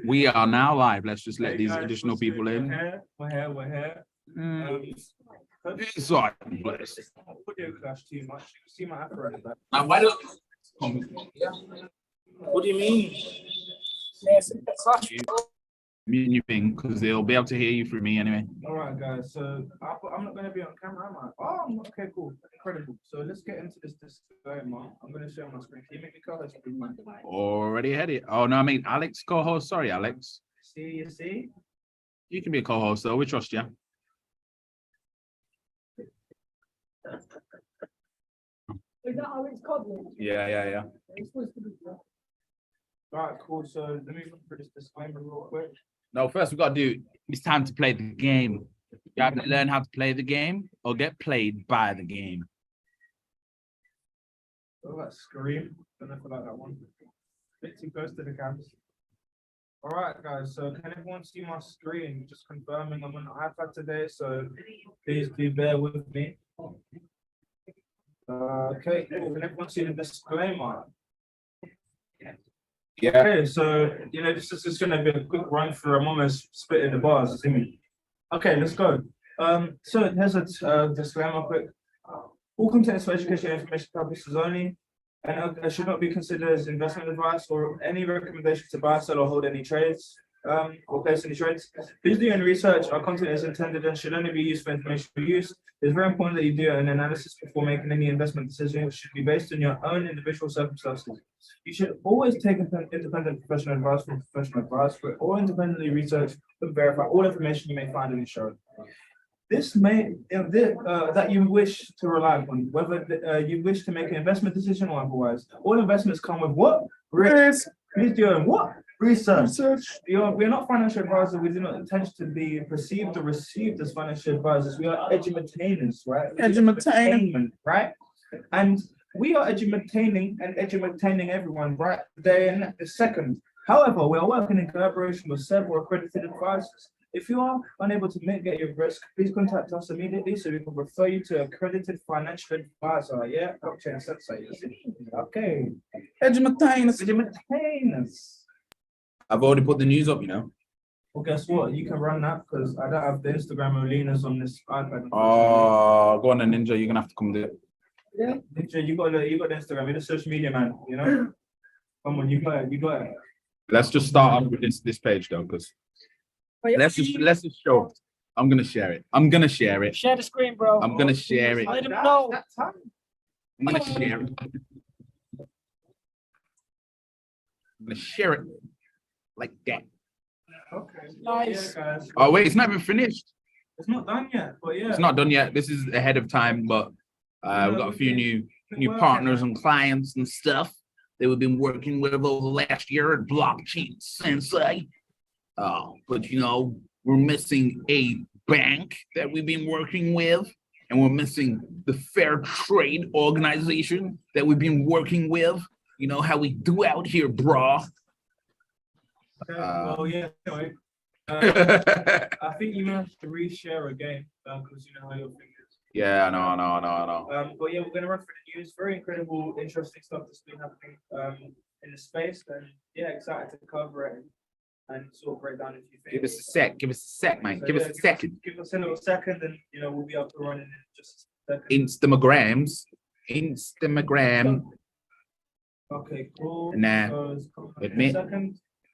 We are now live. Let's just let these additional people in. We're here. It's all right, bless. Audio clash too much. You see my apparatus. Why don't? What do you mean? Mute your thing because they'll be able to hear you through me anyway. All right, guys. So I'm not going to be on camera, am I? Oh, okay, cool, incredible. So let's get into this disclaimer. I'm going to share my screen. Can you make me co-host? Already had it. Oh no, I mean Alex co-host. Sorry, Alex. You see? You can be a co-host though. We trust you. Is that Alex Codley? Yeah. It's supposed to be. All right, cool. So let me run through this disclaimer real quick. No, first we got to do. It's time to play the game. You have to learn how to play the game or get played by the game. Oh, that scream. Don't know if I like that one. Bit too close to the cams. All right, guys. So can everyone see my screen? Just confirming I'm on the iPad today, so please do bear with me. Okay, cool. Can everyone see the disclaimer? Yeah. Okay, so this is just gonna be a quick run through. I'm almost spitting the bars, see me. Okay, let's go. So here's a disclaimer quick. All content is for educational information purposes only, and should not be considered as investment advice or any recommendation to buy, sell, or hold any trades, or place any trades. Please do your own research. Our content is intended and should only be used for informational use. It's very important that you do an analysis before making any investment decision, which should be based on your own individual circumstances. You should always take independent professional advice from professional advisor or independently research and verify all information you may find in the show. This may that you wish to rely upon, whether you wish to make an investment decision or otherwise. All investments come with what? Risk. Please do your own what? Research. We are not financial advisors. We do not intend to be perceived or received as financial advisors. We are edumatainers, right? Edutainment, right? And we are edutaining everyone, right? Day and the second. However, we are working in collaboration with several accredited advisors. If you are unable to mitigate your risk, please contact us immediately so we can refer you to accredited financial advisor. Yeah, OnChain Sensei. Okay. Edutainers. I've already put the news up, Well, guess what? You can run that because I don't have the Instagram Olinas on this iPad. Oh, go on, then, Ninja. You're gonna have to come do it. Yeah, Ninja, you got the Instagram. You're the social media man. Come on, you got it. Let's just start off with this page though, because let's just show. I'm gonna share it. Share the screen, bro. I'm gonna share it. Let him know. I'm gonna share it. I'm gonna share it like that. Okay. Nice. Yeah, guys. Oh wait, it's not even finished. It's not done yet, but yeah. It's not done yet. This is ahead of time, but we've got a few new partners and clients and stuff that we've been working with over the last year at Blockchain Sensei. But we're missing a bank that we've been working with, and we're missing the fair trade organization that we've been working with. You know how we do out here, brah. Anyway. I think you have to reshare again because you know how your fingers. Yeah, I know. But yeah, we're gonna run through the news. Very incredible, interesting stuff that's been happening in the space, and yeah, excited to cover it and sort of break down a few things. Give us a sec, man. Give us a second. Give us a little second, and we'll be up to running in just a second. Instagram. Okay, cool. Nah. Admit.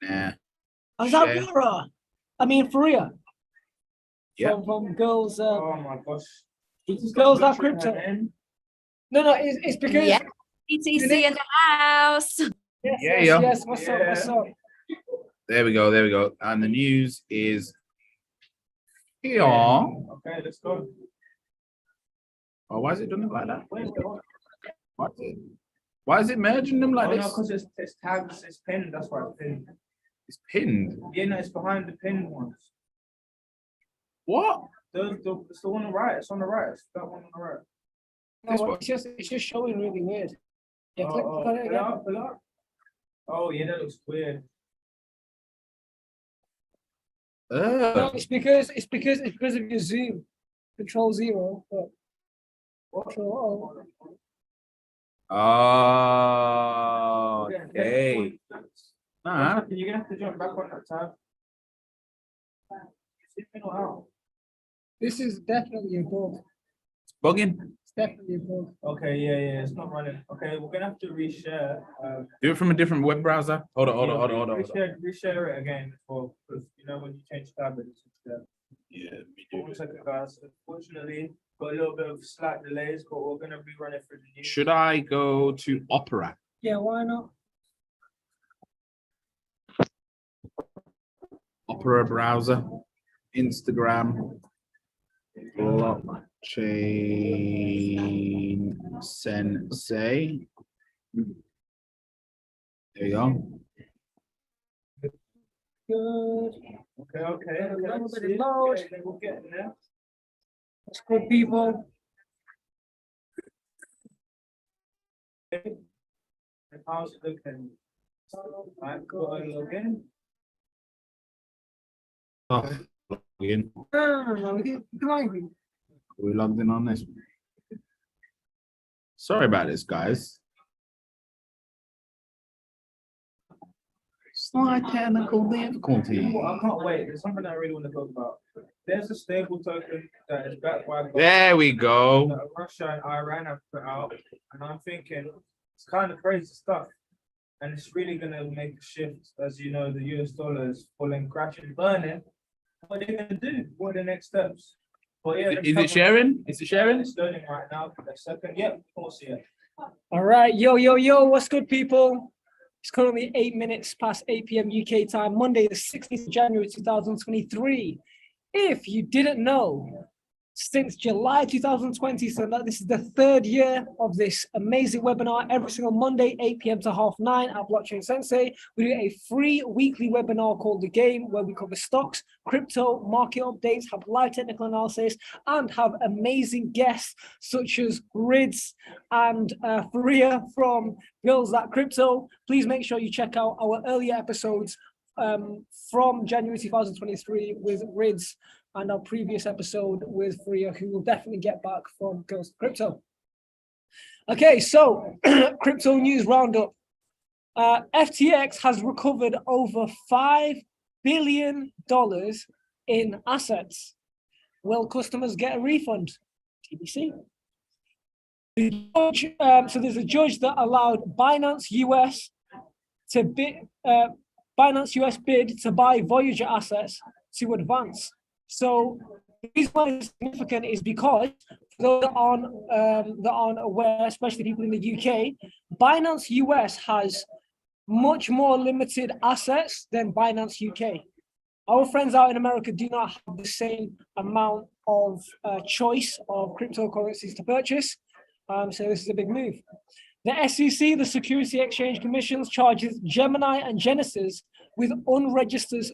Nah. Is that Laura? Faria. Yeah. From girls. Oh my gosh. Girls that crypto. No, it's because. Yeah. ETC in the house. Yes. What's up? There we go. And the news is here. Okay, let's go. Oh, why is it doing it like that? Why is it merging them like this? No, because it's tags, it's pinned. That's why it's pinned. It's pinned. Yeah, no, it's behind the pinned ones. What? It's the one on the right. It's on the right. It's that one on the right. No, it's just showing really weird. Yeah, click on it again. Pull up. Oh yeah, that looks weird. No, it's because of your zoom. Control 0. Control Oh, okay. Nah, You're gonna have to jump back on that tab. This is definitely a bug. it's bugging. It's definitely a bug. Okay, yeah, it's not running. Okay, we're gonna have to reshare. Do it from a different web browser. Hold on. Reshare it again because you know when you change tab, it's Yeah, me one second, guys. Unfortunately, got a little bit of slight delays, but we're gonna rerun it through the new. Should I go to Opera? Yeah, why not? Opera browser, Instagram, blockchain Sensei. There you go. Good. Okay. Little bit of load. Okay, we'll get there. That's good, people. Okay. And how's it looking? Right, go and log in. Oh, log in. No, We logged in on this. Sorry about this, guys. Slight technical difficulty. I can't wait. There's something I really want to talk about. There's a stable token that is backed by There we go. that Russia and Iran have put out, and I'm thinking it's kind of crazy stuff, and it's really gonna make a shift. As you know, the US dollar is falling, crashing, burning. What are they gonna do? What are the next steps? But yeah, Is it sharing? Is it sharing? It's loading right now. For a second. Yep, of course, yeah. All right, yo, what's good, people? It's currently 8 minutes past 8 p.m. UK time, Monday, the 16th of January, 2023. If you didn't know, since July 2020, so that this is the third year of this amazing webinar every single Monday, 8 p.m. to 9:30 at Blockchain Sensei. We do a free weekly webinar called The Game, where we cover stocks, crypto, market updates, have live technical analysis, and have amazing guests such as Rids and Faria from Bills That Crypto. Please make sure you check out our earlier episodes from January 2023 with Rids and our previous episode with Faria, who will definitely get back from Girls Crypto. Okay, so crypto news roundup. FTX has recovered over $5 billion in assets. Will customers get a refund? TBC. The judge, so there's a judge that allowed Binance US to bid to buy Voyager assets to advance. So the reason why it's significant is because for those that aren't aware, especially people in the UK, Binance US has much more limited assets than Binance UK. Our friends out in America do not have the same amount of choice of cryptocurrencies to purchase. So this is a big move. The SEC, the Security Exchange Commission, charges Gemini and Genesis with unregistered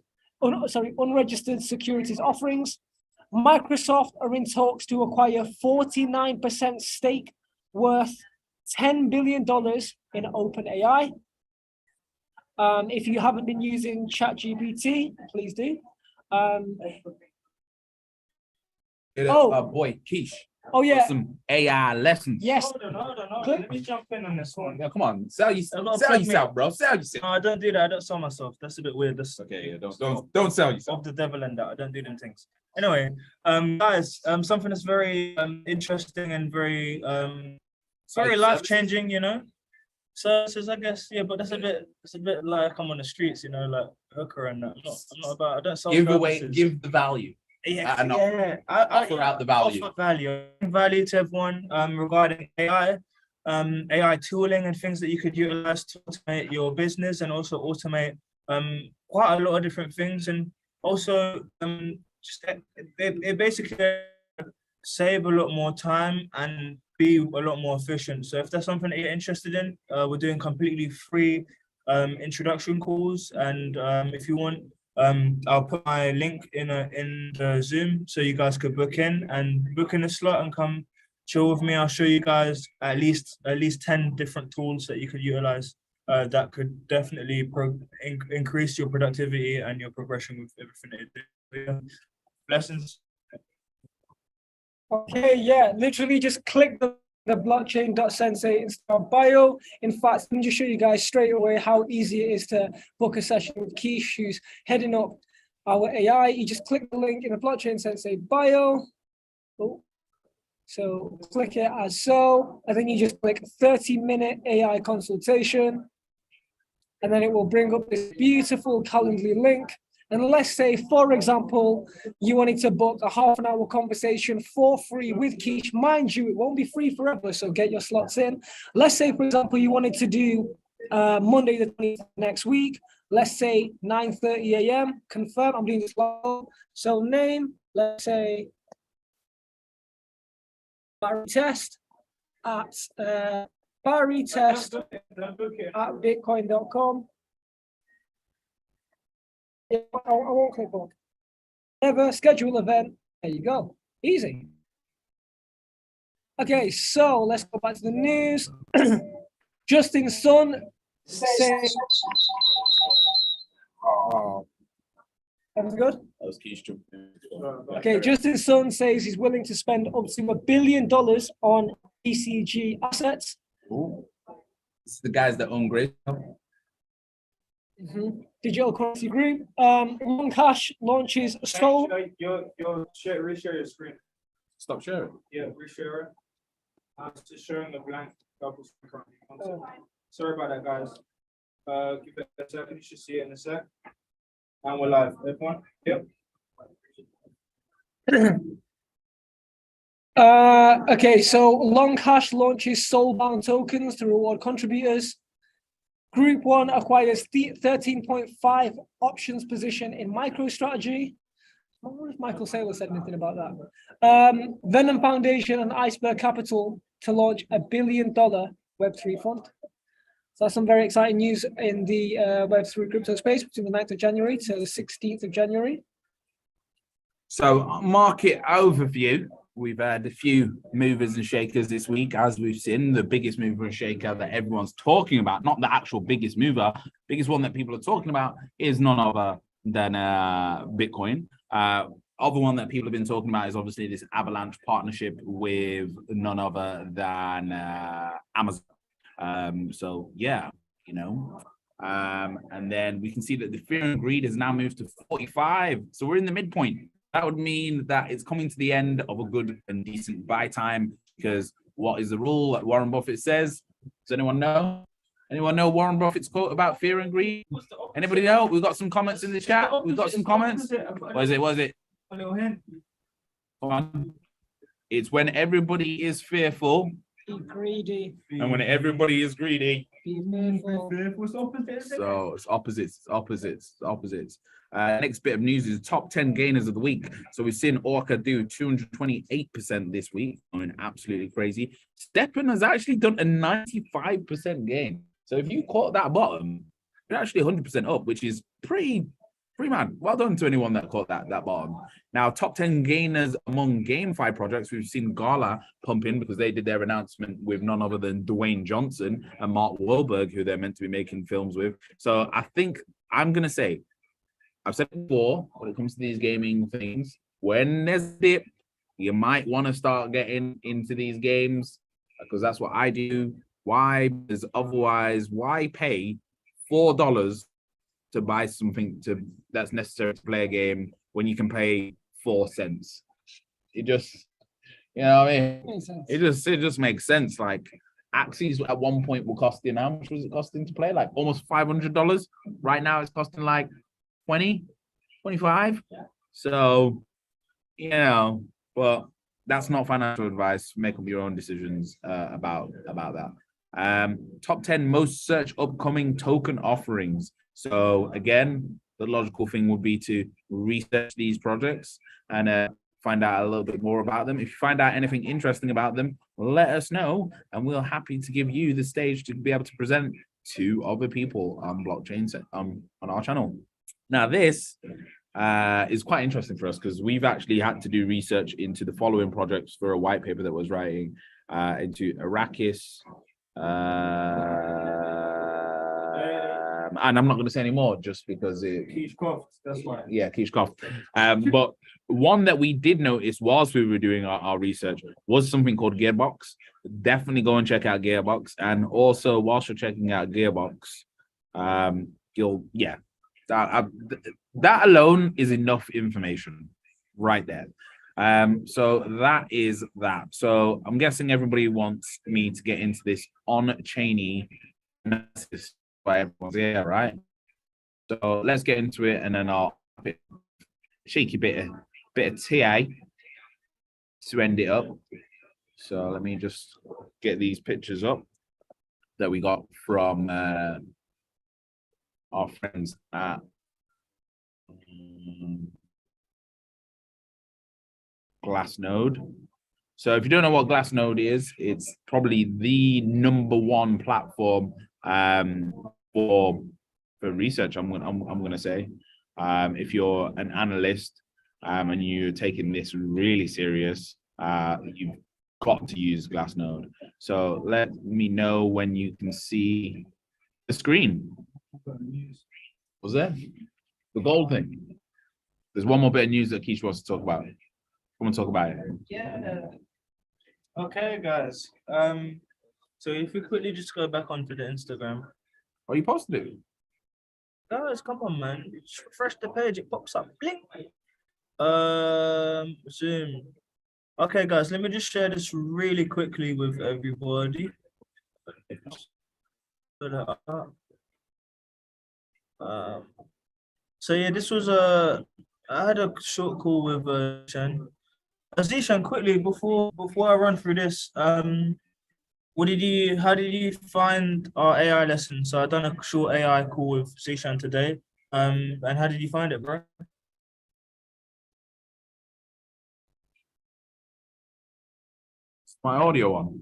securities offerings. Microsoft are in talks to acquire 49% stake worth $10 billion in OpenAI. If you haven't been using ChatGPT, please do. Boy, Keish. Oh yeah. Some AI lessons. Yes. Hold on. Let me jump in on this one. Yeah, come on, sell yourself, bro. Sell yourself. No, I don't do that. I don't sell myself. That's a bit weird. That's Okay, yeah, don't sell yourself. of the devil and that. I don't do them things. Anyway, guys, something that's very interesting and very life changing. You know, services, I guess. Yeah, but it's a bit like I'm on the streets. You know, like hooker and that. I'm not about. I don't sell. Give the value. Offer out the value. Offer value to everyone regarding AI, AI tooling and things that you could utilize to automate your business and also automate quite a lot of different things, and also it basically save a lot more time and be a lot more efficient. So if that's something that you're interested in, we're doing completely free introduction calls, and if you want, I'll put my link in the Zoom so you guys could book in a slot and come chill with me. I'll show you guys at least 10 different tools that you could utilize that could definitely increase your productivity and your progression with everything that you do. Blessings. Okay, yeah, literally just click the the blockchain.sensei Instagram bio. In fact, let me just show you guys straight away how easy it is to book a session with Keish, who's heading up our AI. You just click the link in the blockchain sensei bio. Oh. So click it as so, and then you just click 30-minute AI consultation. And then it will bring up this beautiful Calendly link. And let's say, for example, you wanted to book a half-an-hour conversation for free with Keish. Mind you, it won't be free forever, so get your slots in. Let's say, for example, you wanted to do Monday the 20th next week. Let's say 9:30 a.m. Confirm, I'm doing this live. So name, let's say, Barry Test at Barry Test at bitcoin.com. Yeah, I won't click on. Never schedule event. There you go. Easy. Okay, so let's go back to the news. Justin Sun saying. Oh, That was good. that was Keish. Okay, Justin Sun says he's willing to spend up to $1 billion on ECG assets. Ooh. This is the guys that own Grace. Digital currency group. OnChain launches Sol. Your reshare your screen. Stop sharing. Yeah, reshare it. I'm just showing the blank double screen. Sorry about that, guys. Give it a second. You should see it in a sec. And we're live. Everyone? Yep. Okay, so OnChain launches soul-bound tokens to reward contributors. Group 1 acquires 13.5 options position in MicroStrategy. I wonder if Michael Saylor said anything about that. Venom Foundation and Iceberg Capital to launch $1 billion Web3 fund. So that's some very exciting news in the Web3 crypto space between the 9th of January to the 16th of January. So, market overview. We've had a few movers and shakers this week, as we've seen. The biggest mover and shaker that everyone's talking about, not the actual biggest mover, biggest one that people are talking about is none other than Bitcoin. Other one that people have been talking about is obviously this Avalanche partnership with none other than Amazon. So yeah, you know. And then we can see that the fear and greed has now moved to 45. So we're in the midpoint. That would mean that it's coming to the end of a good and decent buy time, because what is the rule that Warren Buffett says? Does anyone know? Anyone know Warren Buffett's quote about fear and greed? Anybody know? We've got some comments in the chat. We've got some comments. What is it? What is it? A little hint. Come on. It's when everybody is fearful. Be greedy. And when everybody is greedy. Be fearful. So it's opposites. Next bit of news is top 10 gainers of the week. So we've seen Orca do 228% this week. I mean, absolutely crazy. Steppen has actually done a 95% gain. So if you caught that bottom, you're actually 100% up, which is pretty mad. Well done to anyone that caught that bottom. Now, top 10 gainers among GameFi projects, we've seen Gala pump in because they did their announcement with none other than Dwayne Johnson and Mark Wahlberg, who they're meant to be making films with. So I think I'm going to say, I've said it before, when it comes to these gaming things, when there's a dip, you might want to start getting into these games, because that's what I do. Why? Because otherwise, why pay $4 to buy something that's necessary to play a game when you can pay 4 cents? It just, you know what I mean? It just makes sense. Like, DACXIs at one point were costing, how much was it costing to play? Like almost $500. Right now it's costing like 20, 25. Yeah. So, you know, but that's not financial advice. Make up your own decisions about that. Top 10 most searched upcoming token offerings. So again, the logical thing would be to research these projects and find out a little bit more about them. If you find out anything interesting about them, let us know, and we're happy to give you the stage to be able to present to other people on blockchain on our channel. Now, this is quite interesting for us because we've actually had to do research into the following projects for a white paper that was writing into Arrakis, And I'm not going to say any more just because Keith Croft, that's why. yeah, Kishkov. But one that we did notice whilst we were doing our research was something called Gearbox. Definitely go and check out Gearbox. And also, whilst you're checking out Gearbox, that alone is enough information right there. So that is that. So I'm guessing everybody wants me to get into this on-chainy analysis by everyone's here, right? So let's get into it, and then I'll cheeky bit of TA to end it up. So let me just get these pictures up that we got from our friends at Glassnode. So if you don't know what Glassnode is, it's probably the #1 platform for research. I'm gonna say, if you're an analyst and you're taking this really serious, you've got to use Glassnode. So let me know when you can see the screen. Was there the gold thing? There's one more bit of news that Keish wants to talk about. Come and talk about it. Yeah. Okay, guys. So if we quickly just go back onto the Instagram. Oh, you posted it? Guys, come on, man. Refresh the page, it pops up. Blink. Zoom. Okay, guys, let me just share this really quickly with everybody. So yeah, this was I had a short call with Zishan. Zishan, quickly before I run through this, how did you find our AI lesson? So I done a short AI call with Zishan today. And how did you find it, bro? My audio on.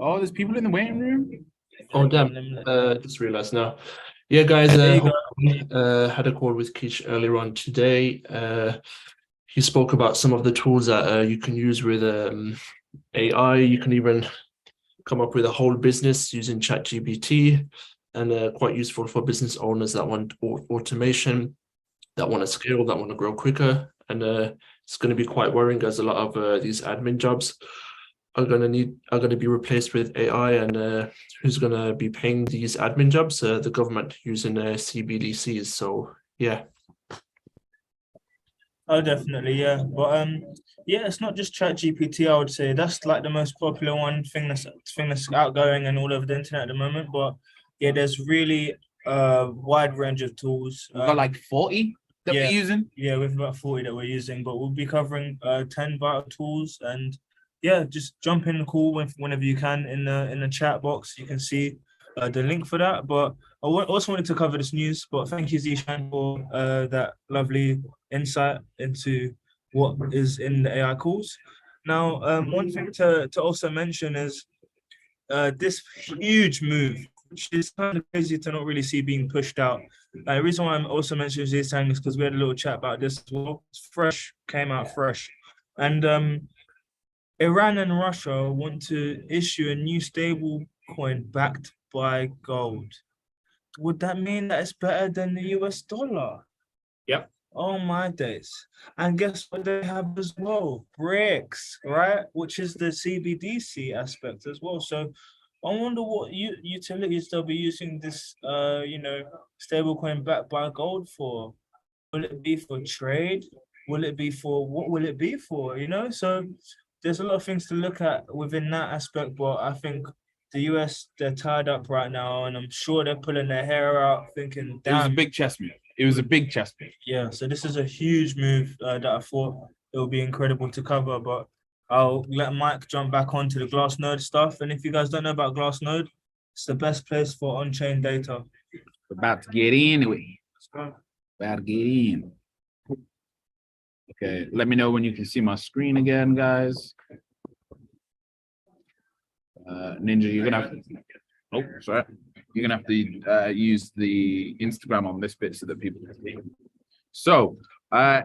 Oh, there's people in the waiting room. Oh damn! Just realized now. Yeah, guys. Had a call with Kish earlier on today. He spoke about some of the tools that you can use with AI. You can even come up with a whole business using ChatGPT, and quite useful for business owners that want automation, that want to scale, that want to grow quicker. And it's going to be quite worrying as a lot of these admin jobs are going to be replaced with AI, and who's going to be paying these admin jobs? The government using CBDCs. So yeah. Oh, definitely, yeah. But yeah, it's not just ChatGPT. I would say that's like the most popular thing that's outgoing and all over the internet at the moment. But yeah, there's really a wide range of tools. We've got like 40 that we're using. Yeah, we've about 40 that we're using, but we'll be covering 10 vital tools. And yeah, just jump in the call whenever you can in the chat box. You can see the link for that. But I also wanted to cover this news. But thank you, Zishan, for that lovely insight into what is in the AI calls. Now, one thing to also mention is this huge move, which is kind of crazy to not really see being pushed out. The reason why I'm also mentioning this is because we had a little chat about this as well. It's fresh, came out fresh. And Iran and Russia want to issue a new stable coin backed by gold. Would that mean that it's better than the US dollar? Yep. Oh my days. And guess what they have as well? BRICS, right? Which is the CBDC aspect as well. So I wonder what utilities they'll be using this stablecoin backed by gold for. Will it be for trade? Will it be for what will it be for? So there's a lot of things to look at within that aspect, but I think the US, they're tied up right now, and I'm sure they're pulling their hair out thinking, damn. It was a big chess move. It was a big chess move. Yeah, so this is a huge move that I thought it would be incredible to cover, but I'll let Mike jump back onto the Glassnode stuff. And if you guys don't know about Glassnode, it's the best place for on-chain data. We're about to get into it. Let's go. About to get in. Okay, let me know when you can see my screen again, guys. Ninja, you're gonna have to, oh, sorry. You're gonna have to use the Instagram on this bit so that people can see. So,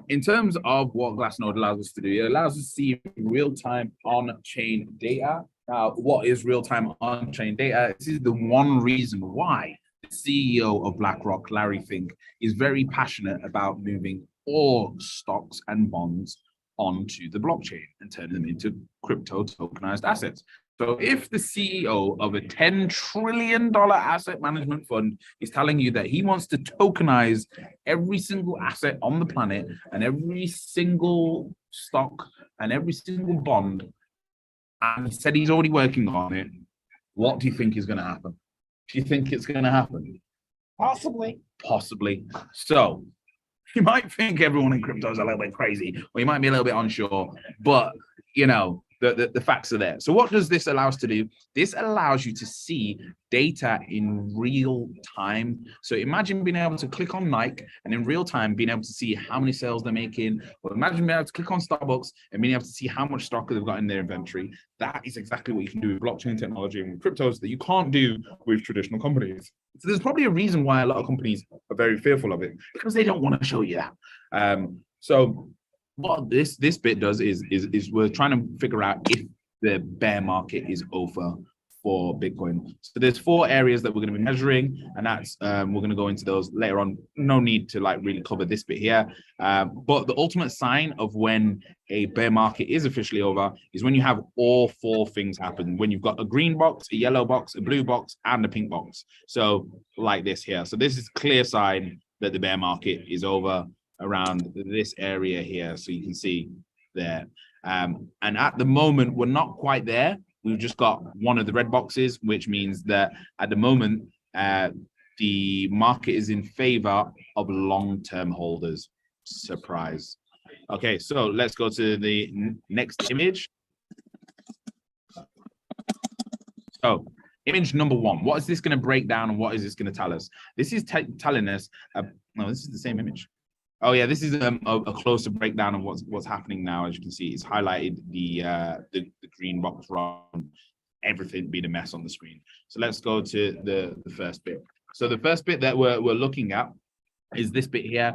in terms of what Glassnode allows us to do, it allows us to see real-time on-chain data. Now, what is real-time on-chain data? This is the one reason why CEO of BlackRock, Larry Fink, is very passionate about moving all stocks and bonds onto the blockchain and turning them into crypto tokenized assets. So if the CEO of a $10 trillion asset management fund is telling you that he wants to tokenize every single asset on the planet and every single stock and every single bond, and he said he's already working on it, what do you think is going to happen? Do you think it's going to happen? Possibly. Possibly. So you might think everyone in crypto is a little bit crazy, or you might be a little bit unsure, but you know, the facts are there. So what does this allow us to do? This allows you to see data in real time. So imagine being able to click on Nike and in real time being able to see how many sales they're making, or imagine being able to click on Starbucks and being able to see how much stock they've got in their inventory. That is exactly what you can do with blockchain technology and with cryptos that you can't do with traditional companies. So there's probably a reason why a lot of companies are very fearful of it, because they don't want to show you that. So what this bit does is we're trying to figure out if the bear market is over for Bitcoin. So there's 4 areas that we're going to be measuring, and that's we're going to go into those later on. No need to like really cover this bit here, but the ultimate sign of when a bear market is officially over is when you have all 4 things happen. When you've got a green box, a yellow box, a blue box, and a pink box. So like this here. So this is a clear sign that the bear market is over around this area here, so you can see there. And at the moment, we're not quite there. We've just got one of the red boxes, which means that at the moment, the market is in favor of long-term holders. Surprise. Okay, so let's go to the next image. So image number 1, what is this going to break down and what is this going to tell us? This is telling us, no, this is the same image. Oh yeah, this is a closer breakdown of what's happening now. As you can see, it's highlighted the green box from everything being a mess on the screen. So let's go to the first bit. So the first bit that we're looking at is this bit here,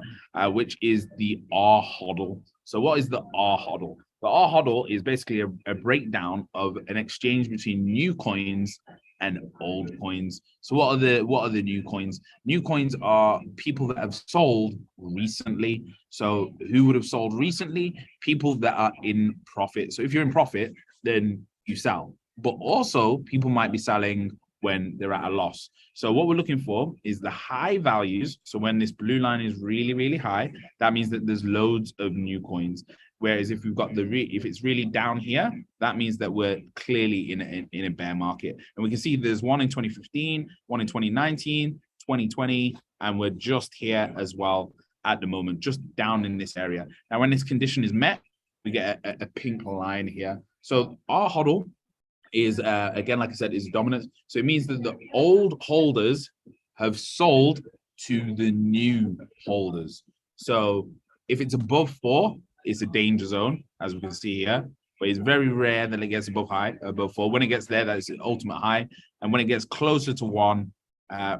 which is the R hodl. So what is the R hodl? The R hodl is basically a breakdown of an exchange between new coins and old coins. So what are the new coins? New coins are people that have sold recently. So who would have sold recently? People that are in profit. So if you're in profit, then you sell. But also people might be selling when they're at a loss. So what we're looking for is the high values. So when this blue line is really, really high, that means that there's loads of new coins. Whereas if we've got if it's really down here, that means that we're clearly in a bear market. And we can see there's one in 2015, one in 2019, 2020, and we're just here as well at the moment, just down in this area. Now, when this condition is met, we get a pink line here. So our hodl is, again, like I said, is dominant. So it means that the old holders have sold to the new holders. So if it's above 4, it's a danger zone, as we can see here, but it's very rare that it gets above 4. When it gets there, that's the ultimate high. And when it gets closer to 1,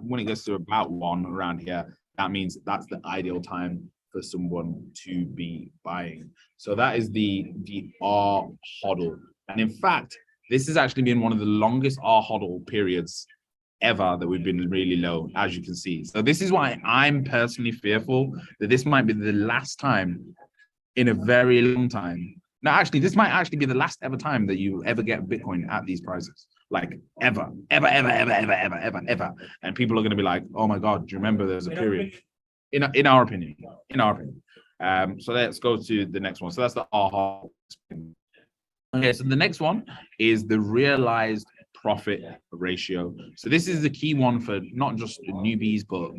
when it gets to about 1 around here, that means that's the ideal time for someone to be buying. So that is the R hodl. And in fact, this has actually been one of the longest R hodl periods ever that we've been really low, as you can see. So this is why I'm personally fearful that this might be the last time in a very long time. Now, actually, this might actually be the last ever time that you ever get Bitcoin at these prices. Like ever. And people are going to be like, oh my God, do you remember there's a period? In our opinion. So let's go to the next one. So that's the R hodl. Okay, so the next one is the realized profit ratio. So this is the key one for not just newbies, but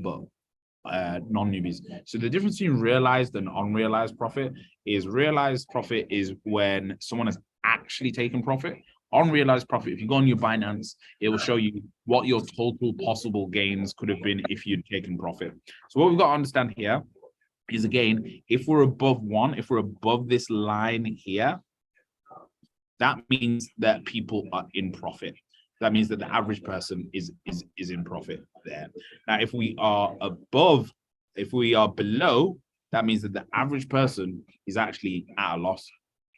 non-newbies. So the difference between realized and unrealized profit is realized profit is when someone has actually taken profit. Unrealized profit, if you go on your Binance, it will show you what your total possible gains could have been if you'd taken profit. So what we've got to understand here is, again, if we're above 1, if we're above this line here, that means that people are in profit. That means that the average person is in profit there. Now, if we are below, that means that the average person is actually at a loss.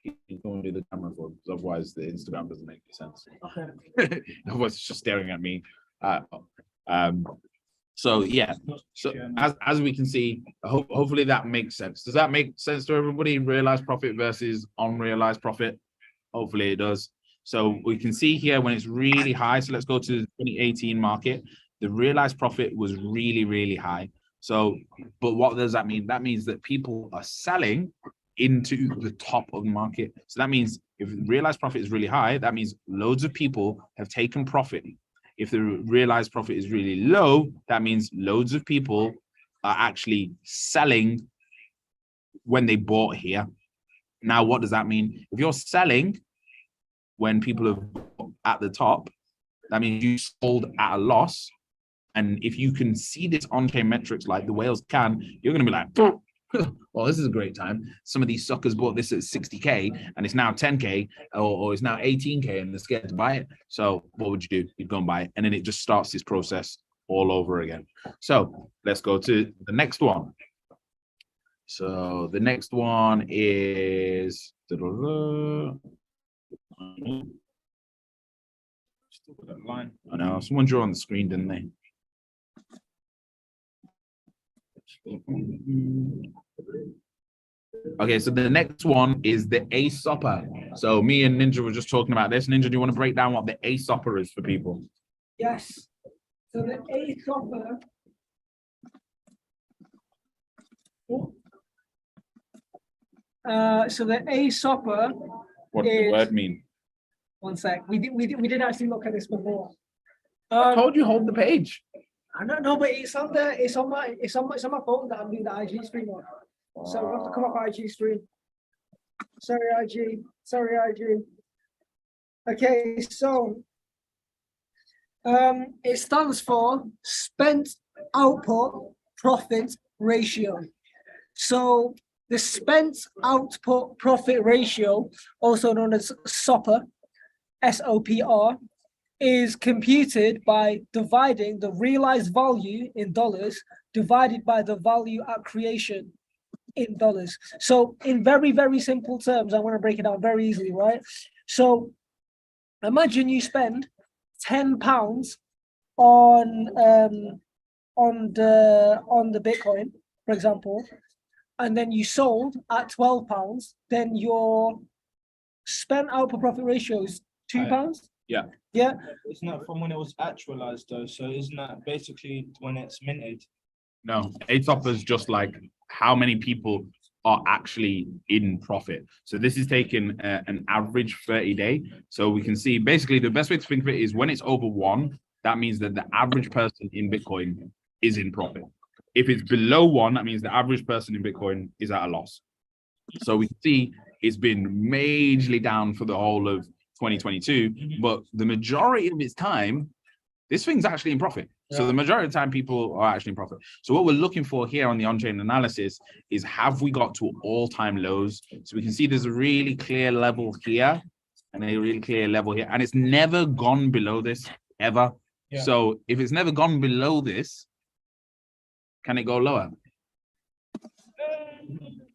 You don't do the camera for, because otherwise the Instagram doesn't make any sense. Okay. Otherwise, it's just staring at me. So yeah, so as we can see, hopefully that makes sense. Does that make sense to everybody? Realized profit versus unrealized profit. Hopefully it does. So we can see here when it's really high. So let's go to the 2018 market. The realized profit was really, really high. So, but what does that mean? That means that people are selling into the top of the market. So that means if realized profit is really high, that means loads of people have taken profit. If the realized profit is really low, that means loads of people are actually selling when they bought here. Now, what does that mean? If you're selling when people are at the top, that means you sold at a loss. And if you can see this on-chain metrics like the whales can, you're going to be like, well, this is a great time. Some of these suckers bought this at 60K and it's now 10K or it's now 18K and they're scared to buy it. So what would you do? You'd go and buy it. And then it just starts this process all over again. So let's go to the next one. So the next one is line. I know someone drew on the screen, didn't they? Okay, so the next one is the ASOPA. So me and Ninja were just talking about this. Ninja, do you want to break down what the ASOPA is for people? Yes. So the ASOPA. So the ASOPA. What does the word mean? One sec. We did actually look at this before. I told you hold the page. I don't know, but it's on there. It's on my phone that I'm doing the IG stream on. So we have to come up IG stream. Sorry, IG. Okay, so it stands for spent output profit ratio. So the spent output profit ratio, also known as SOPR, SOPR, is computed by dividing the realized value in dollars divided by the value at creation in dollars. So in very, very simple terms, I want to break it down very easily, right? So imagine you spend £10 on the Bitcoin, for example, and then you sold at £12, then your spent output profit ratio is £2. Yeah. Yeah. It's not from when it was actualized though. So isn't that basically when it's minted? No, ASOPA is just like how many people are actually in profit. So this is taking an average 30-day. So we can see basically the best way to think of it is when it's over 1, that means that the average person in Bitcoin is in profit. If it's below 1, that means the average person in Bitcoin is at a loss. So we can see it's been majorly down for the whole of 2022, but the majority of its time, this thing's actually in profit. So the majority of the time people are actually in profit. So what we're looking for here on the on-chain analysis is, have we got to all-time lows? So we can see there's a really clear level here and a really clear level here, and it's never gone below this ever. Yeah. So if it's never gone below this, can it go lower?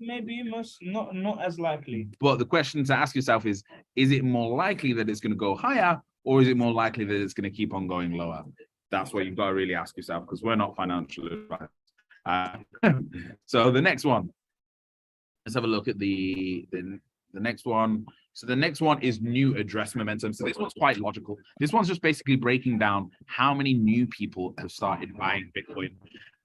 Maybe not as likely. But the question to ask yourself is it more likely that it's going to go higher, or is it more likely that it's going to keep on going lower? That's what you've got to really ask yourself, because we're not financial advisors. So the next one, let's have a look at the next one. So the next one is new address momentum. So this one's quite logical. This one's just basically breaking down how many new people have started buying Bitcoin.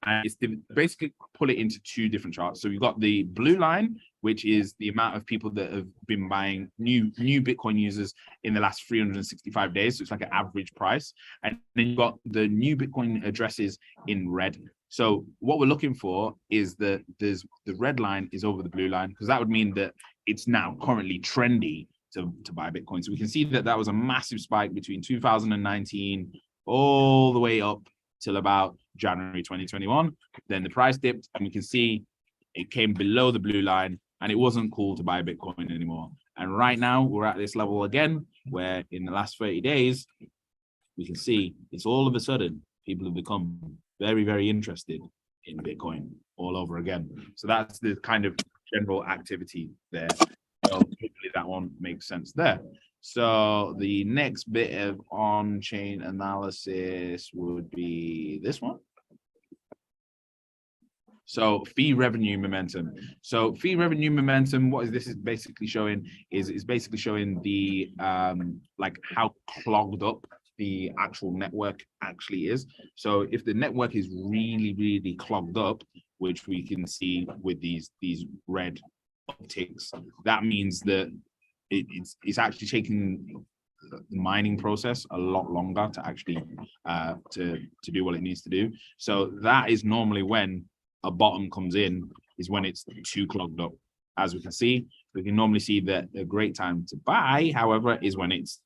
And it's basically put it into 2 different charts. So we've got the blue line, which is the amount of people that have been buying new Bitcoin users in the last 365 days. So it's like an average price. And then you've got the new Bitcoin addresses in red. So what we're looking for is that the red line is over the blue line, because that would mean that it's now currently trendy to buy Bitcoin. So we can see that that was a massive spike between 2019 all the way up till about January 2021. Then the price dipped, and we can see it came below the blue line, and it wasn't cool to buy Bitcoin anymore. And right now we're at this level again, where in the last 30 days, we can see it's all of a sudden people have become very, very interested in Bitcoin all over again. So that's the kind of general activity there. So hopefully that one makes sense there. So the next bit of on-chain analysis would be this one. So fee revenue momentum. So fee revenue momentum, what is this is basically showing is basically showing the like how clogged up the actual network actually is. So if the network is really, really clogged up, which we can see with these red upticks, that means that it's actually taking the mining process a lot longer to actually to do what it needs to do. So that is normally when a bottom comes in, is when it's too clogged up. As we can see, we can normally see that a great time to buy, however, is when it's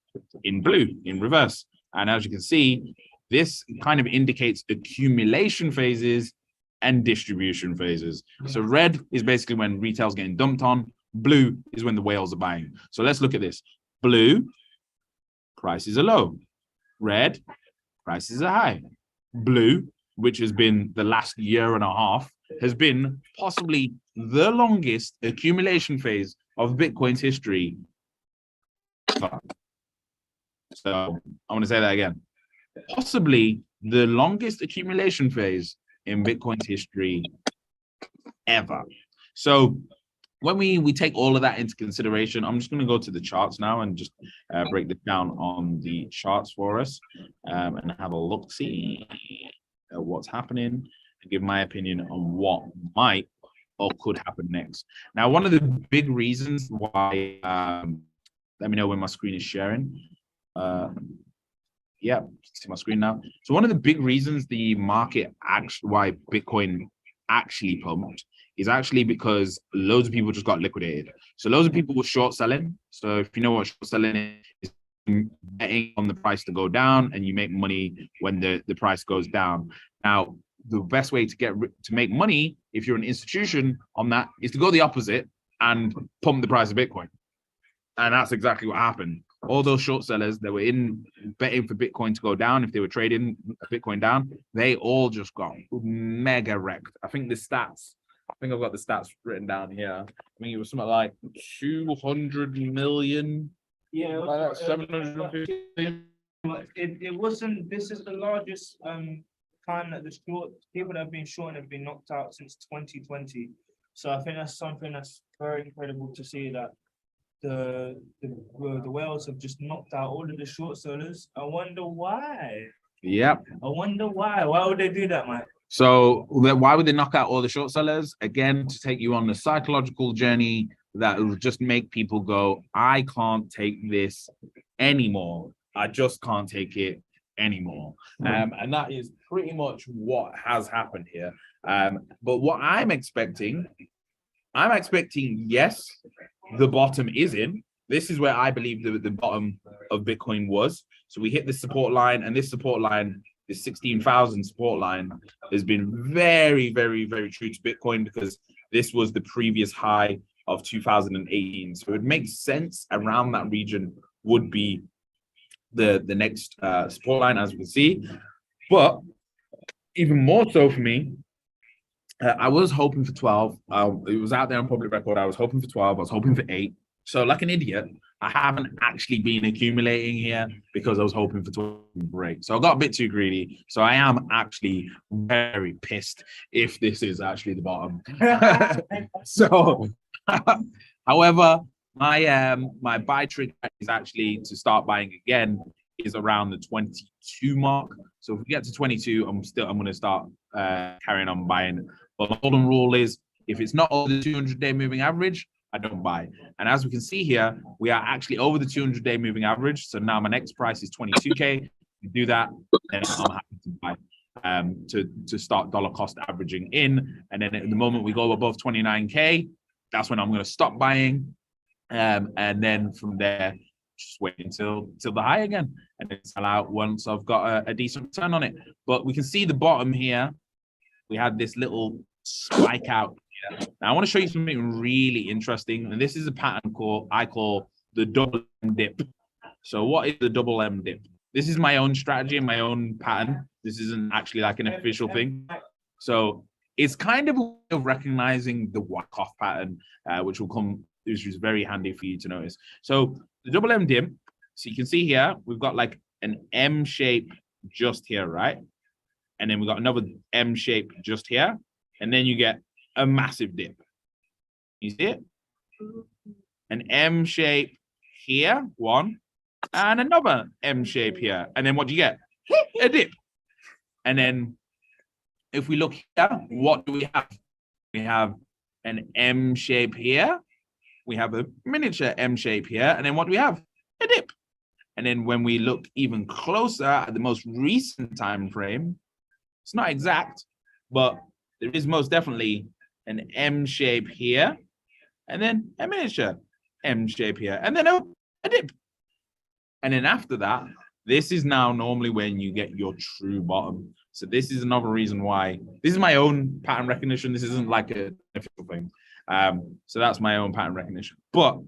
in blue, in reverse. And as you can see, this kind of indicates accumulation phases and distribution phases. So red is basically when retail's getting dumped on. Blue is when the whales are buying. So let's look at this. Blue, prices are low. Red, prices are high. Blue, which has been the last year and a half, has been possibly the longest accumulation phase of Bitcoin's history. So I want to say that again. Possibly the longest accumulation phase in Bitcoin's history ever. So when we take all of that into consideration, I'm just going to go to the charts now and just break this down on the charts for us and have a look, see what's happening, and give my opinion on what might or could happen next. Now, one of the big reasons why, let me know when my screen is sharing. Yeah, see my screen now. So one of the big reasons the market why Bitcoin actually pumped is actually because loads of people just got liquidated. So loads of people were short selling. So if you know what short selling is betting on the price to go down, and you make money when the price goes down. Now, the best way to make money if you're an institution on that is to go the opposite and pump the price of Bitcoin. And that's exactly what happened. All those short sellers that were in betting for Bitcoin to go down, if they were trading Bitcoin down, they all just got mega wrecked. I think I've got the stats written down here. I think it was something like 200 million. Yeah, Like that, 750 million. it wasn't. This is the largest time that the people that have been short have been knocked out since 2020. So I think that's something that's very incredible to see, that the whales have just knocked out all of the short sellers. I wonder why. Yep. I wonder why. Why would they do that, Mike? So why would they knock out all the short sellers? Again, to take you on the psychological journey that will just make people go, I can't take this anymore. I just can't take it anymore. And that is pretty much what has happened here. But what I'm expecting, yes, the bottom is in. This is where I believe the bottom of Bitcoin was. So we hit the support line, and this support line, this 16,000 support line, has been very, very, very true to Bitcoin, because this was the previous high of 2018. So it makes sense around that region would be the next support line, as we can see. But even more so for me, I was hoping for 12. It was out there on public record. I was hoping for 12. I was hoping for 8. So like an idiot, I haven't actually been accumulating here because I was hoping for 12 break. So I got a bit too greedy. So I am actually very pissed if this is actually the bottom. So, however, my buy trigger is actually to start buying again is around the 22 mark. So if we get to 22, I'm going to start carrying on buying. But the golden rule is, if it's not over the 200-day moving average, I don't buy. And as we can see here, we are actually over the 200-day moving average. So now my next price is 22K. We do that, then I'm happy to buy to start dollar cost averaging in. And then at the moment we go above 29K, that's when I'm going to stop buying. And then from there, just wait until the high again, and then sell out once I've got a decent return on it. But we can see the bottom here. We had this little spike out here. Now I want to show you something really interesting, and this is a pattern I call the double M dip. So what is the double M dip? This is my own strategy and my own pattern. This isn't actually like an official thing. So it's kind of a way of recognizing the whack-off pattern, which is very handy for you to notice. So the double M dip, so you can see here, we've got like an M shape just here, right? And then we've got another M shape just here. and then you get a massive dip. You see it? An M shape here, one, and another M shape here. And then what do you get? A dip. And then if we look here, what do we have? We have an M shape here. We have a miniature M shape here. And then what do we have? A dip. And then when we look even closer at the most recent time frame, it's not exact, but there is most definitely an M shape here, and then a miniature M shape here, and then a dip. And then after that, this is now normally when you get your true bottom. So this is another reason why, this is my own pattern recognition. This isn't like an official thing. So that's my own pattern recognition. But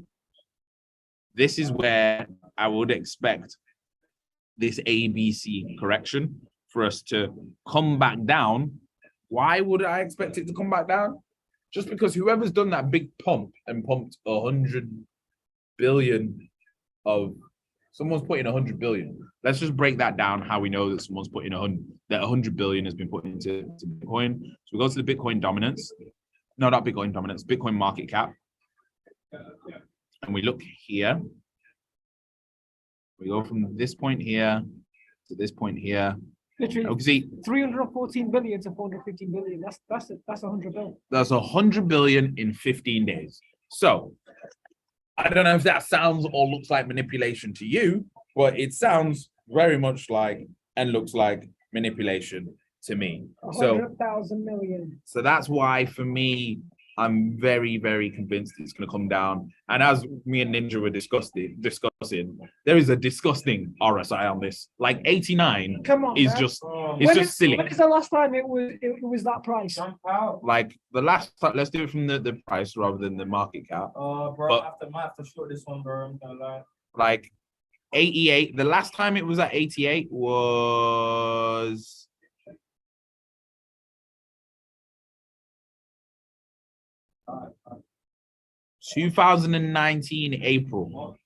this is where I would expect this ABC correction for us to come back down. Why would I expect it to come back down? Just because whoever's done that big pump and pumped 100 billion of, someone's putting 100 billion. Let's just break that down, how we know that someone's putting 100 billion has been put into Bitcoin. So we go to the Bitcoin dominance. No, not Bitcoin dominance, Bitcoin market cap. And we look here. We go from this point here to this point here. Literally, see, 314 billion to 415 billion. That's 100 billion. That's 100 billion in 15 days. So I don't know if that sounds or looks like manipulation to you, but it sounds very much like and looks like manipulation to me. 100,000 million. So that's why, for me, I'm very, very convinced it's going to come down. And as me and Ninja were discussing, there is a disgusting RSI on this. Like 89 Come on, is man. just, it's just silly. When is the last time it was that price? Like the last time, let's do it from the price rather than the market cap. Bro, But- I might have to short this one, bro. I'm gonna lie. Like 88, the last time it was at 88 was 2019 April.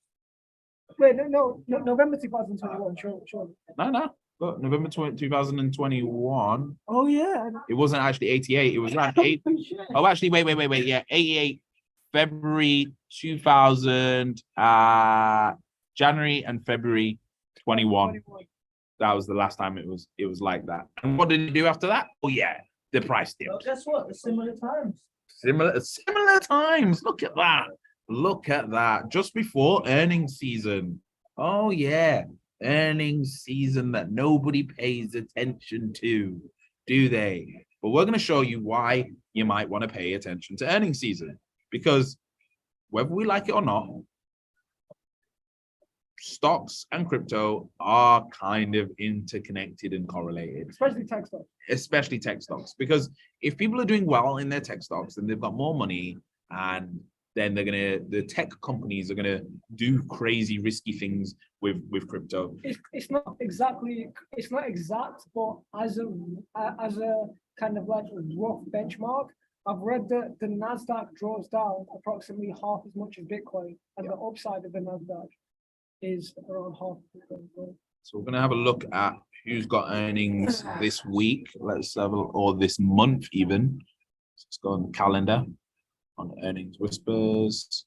Wait, no, November 2021. Sure. No. Look, November 2021. Oh yeah. It wasn't actually 88. It was around 8. Oh, actually, wait. Yeah, 88 February 2000. January and February 21. That was the last time it was like that. And what did it do after that? Oh yeah, the price Well, dipped. guess what? It's similar times. Similar times. Look at that. Look at that. Just before earnings season. Oh yeah, earnings season that nobody pays attention to, do they? But we're going to show you why you might want to pay attention to earnings season, because whether we like it or not, stocks and crypto are kind of interconnected and correlated. Especially tech stocks. Especially tech stocks, because if people are doing well in their tech stocks and they've got more money, and then the tech companies are gonna do crazy risky things with crypto. It's not exact, but as a kind of like a rough benchmark, I've read that the Nasdaq draws down approximately half as much as Bitcoin, and the upside of the Nasdaq is around half. So we're gonna have a look at who's got earnings this week. Let's have or this month even. Let's go on the calendar on earnings whispers.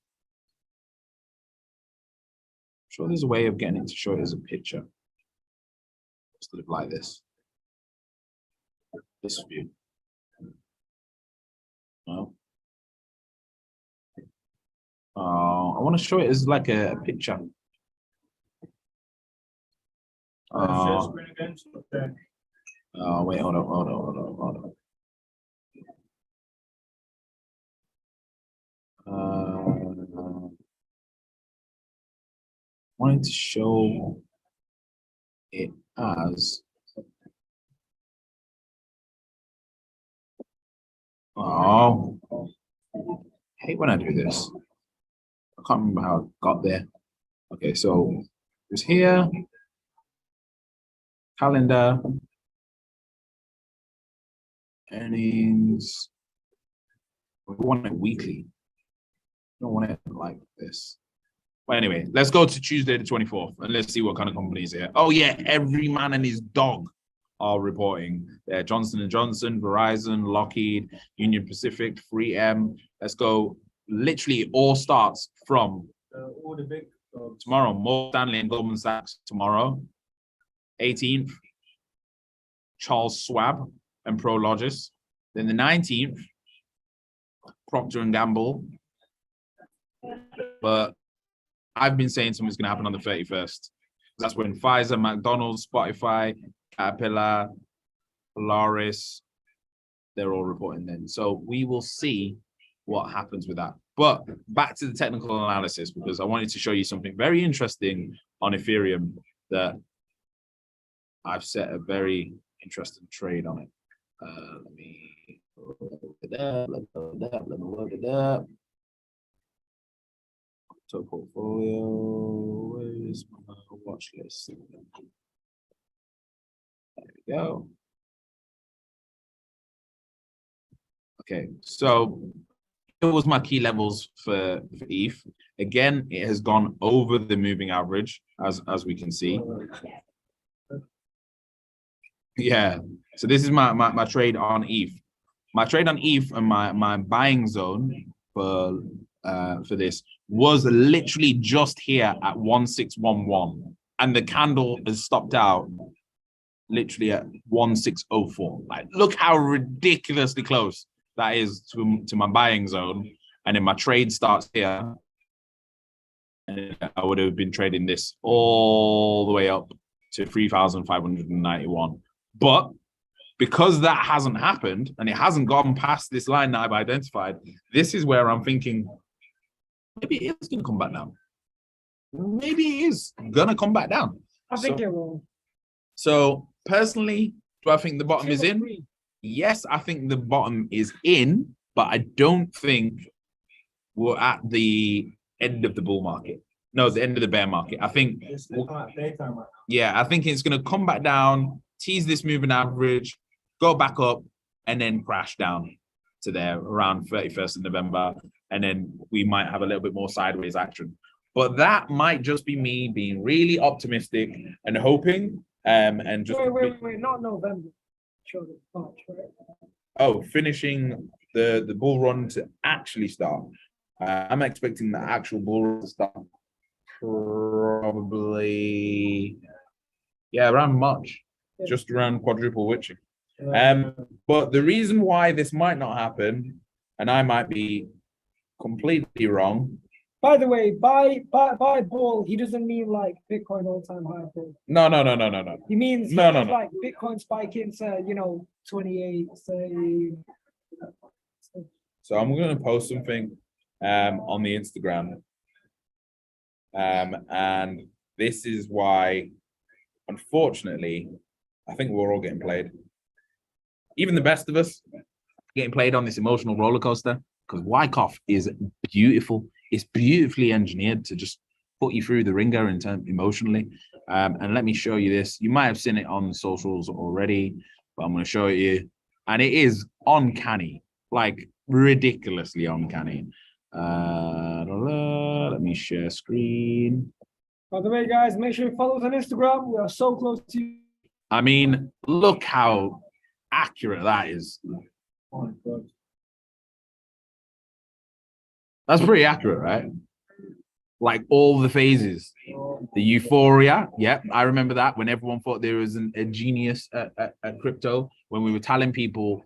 I'm sure there's a way of getting it to show it as a picture instead of like this. This view. No. I want to show it as like a picture. Share screen again. Okay. Wait, hold on. Wanted to show it as hate when I do this. I can't remember how it got there. Okay, so it was here. Calendar, earnings. We want it weekly. We don't want it like this. But anyway, let's go to Tuesday the 24th and let's see what kind of companies here. Oh yeah, every man and his dog are reporting. They're Johnson & Johnson, Verizon, Lockheed, Union Pacific, 3M. Let's go. Literally, it all starts from all the big tomorrow. Morgan Stanley and Goldman Sachs tomorrow. 18th, Charles Schwab and Prologis. Then the 19th, Procter & Gamble. But I've been saying something's going to happen on the 31st. That's when Pfizer, McDonald's, Spotify, Caterpillar, Polaris, they're all reporting then. So we will see what happens with that. But back to the technical analysis, because I wanted to show you something very interesting on Ethereum that I've set a very interesting trade on it. Let me look it up, let me look it up. So portfolio, where is my watch list? There we go. Okay, so it was my key levels for ETH. Again, it has gone over the moving average, as we can see. Yeah, so this is my trade on ETH. My trade on ETH and my buying zone for this was literally just here at 1611, and the candle has stopped out literally at 1604. Like, look how ridiculously close that is to my buying zone. And then my trade starts here, and I would have been trading this all the way up to 3,591. But because that hasn't happened and it hasn't gone past this line that I've identified, this is where I'm thinking, maybe it is going to come back down. Maybe it is going to come back down. I think it will. So personally, do I think the bottom is in? Yes, I think the bottom is in, but I don't think we're at the end of the bull market. No, the end of the bear market. I think, yeah, I think it's going to come back down, tease this moving average, go back up, and then crash down to there around 31st of November. And then we might have a little bit more sideways action. But that might just be me being really optimistic and hoping. And just wait, not November. Sure, March, right? Oh, finishing the bull run to actually start. I'm expecting the actual bull run to start probably, yeah, around March, just around quadruple witching. But the reason why this might not happen, and I might be completely wrong. By the way, by bull, he doesn't mean like Bitcoin all-time high bull. No. He means like Bitcoin spiking to 28, say. So I'm going to post something on the Instagram. And this is why, unfortunately, I think we're all getting played. Even the best of us getting played on this emotional roller coaster, because Wyckoff is beautiful. It's beautifully engineered to just put you through the ringer in terms emotionally. And let me show you this. You might have seen it on socials already, but I'm going to show it you. And it is uncanny, like ridiculously uncanny. Let me share screen. By the way, guys, make sure you follow us on Instagram. We are so close to you. I mean, look how accurate that is. Oh, God. That's pretty accurate, right? Like all the phases, the euphoria. Yep, I remember that when everyone thought there was a genius at crypto. When we were telling people,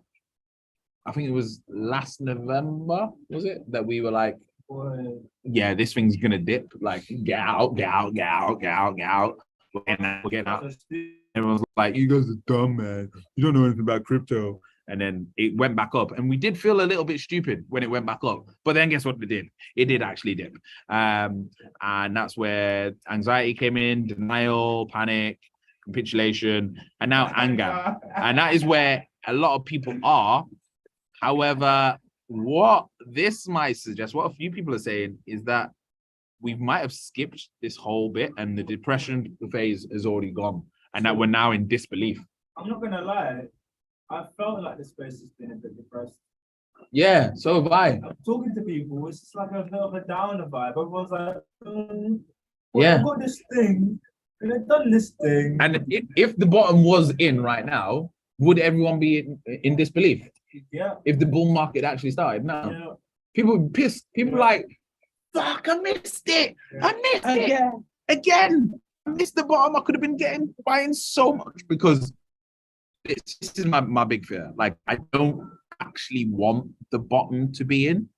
I think it was last November, was it, that we were like, yeah, this thing's gonna dip. Like, get out. We're getting out. Everyone's like, you guys are dumb, man. You don't know anything about crypto. And then it went back up. And we did feel a little bit stupid when it went back up. But then guess what it did? It did actually dip. And that's where anxiety came in, denial, panic, capitulation, and now anger. And that is where a lot of people are. However, what this might suggest, what a few people are saying, is that we might have skipped this whole bit and the depression phase is already gone. And that we're now in disbelief. I'm not going to lie. I felt like the space has been a bit depressed. Yeah, so have I. I'm talking to people, it's just like a bit of a downer vibe. Everyone's like, yeah, I've got this thing, I've done this thing. And if the bottom was in right now, would everyone be in disbelief? Yeah. If the bull market actually started? No. Yeah. People would be pissed. People Yeah. like, fuck, I missed it. Yeah. I missed it. Again. I missed the bottom. I could have been buying so much because this is my big fear. Like, I don't actually want the bottom to be in.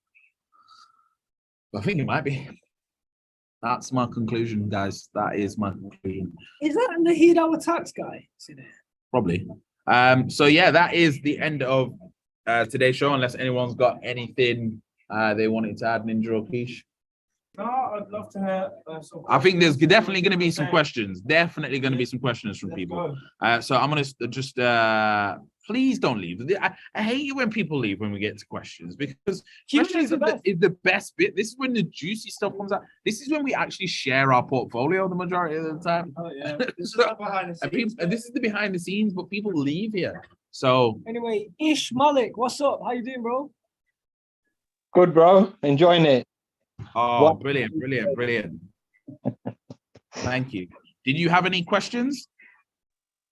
But I think it might be. That's my conclusion, guys. That is my conclusion. Is that Nahid our tax guy? Probably. So yeah, that is the end of today's show, unless anyone's got anything they wanted to add, Ninja or Keish. No, I'd love to hear. I think there's definitely going to be some questions. Definitely going to be some questions from people. So I'm going to just please don't leave. I hate it when people leave when we get to questions, because questions is the best bit. This is when the juicy stuff comes out. This is when we actually share our portfolio the majority of the time. Oh yeah. This So, is behind the and scenes. this is the behind the scenes, but people leave here. So Anyway, Ish Malik, what's up? How you doing, bro? Good, bro. Enjoying it. oh, What? brilliant. Thank you. Did you have any questions?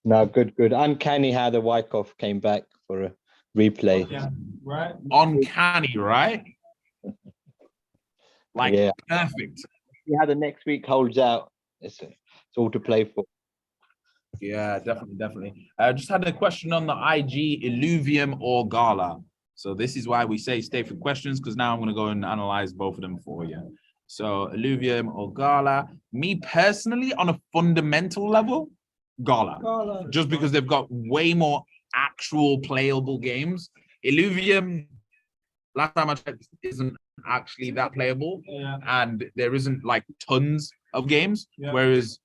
No, good. Uncanny how the Wyckoff came back for a replay. Yeah. Right. Uncanny, right? Like, Yeah. perfect. See how the next week holds out. It's all to play for. Yeah, definitely. I just had a question on the IG, Illuvium or Gala. So this is why we say stay for questions, because now I'm going to go and analyze both of them for you. So Illuvium or Gala. Me personally, on a fundamental level, Gala. Just because they've got way more actual playable games. Illuvium, last time I checked, isn't actually that playable. Yeah. And there isn't like tons of games. Yeah. Whereas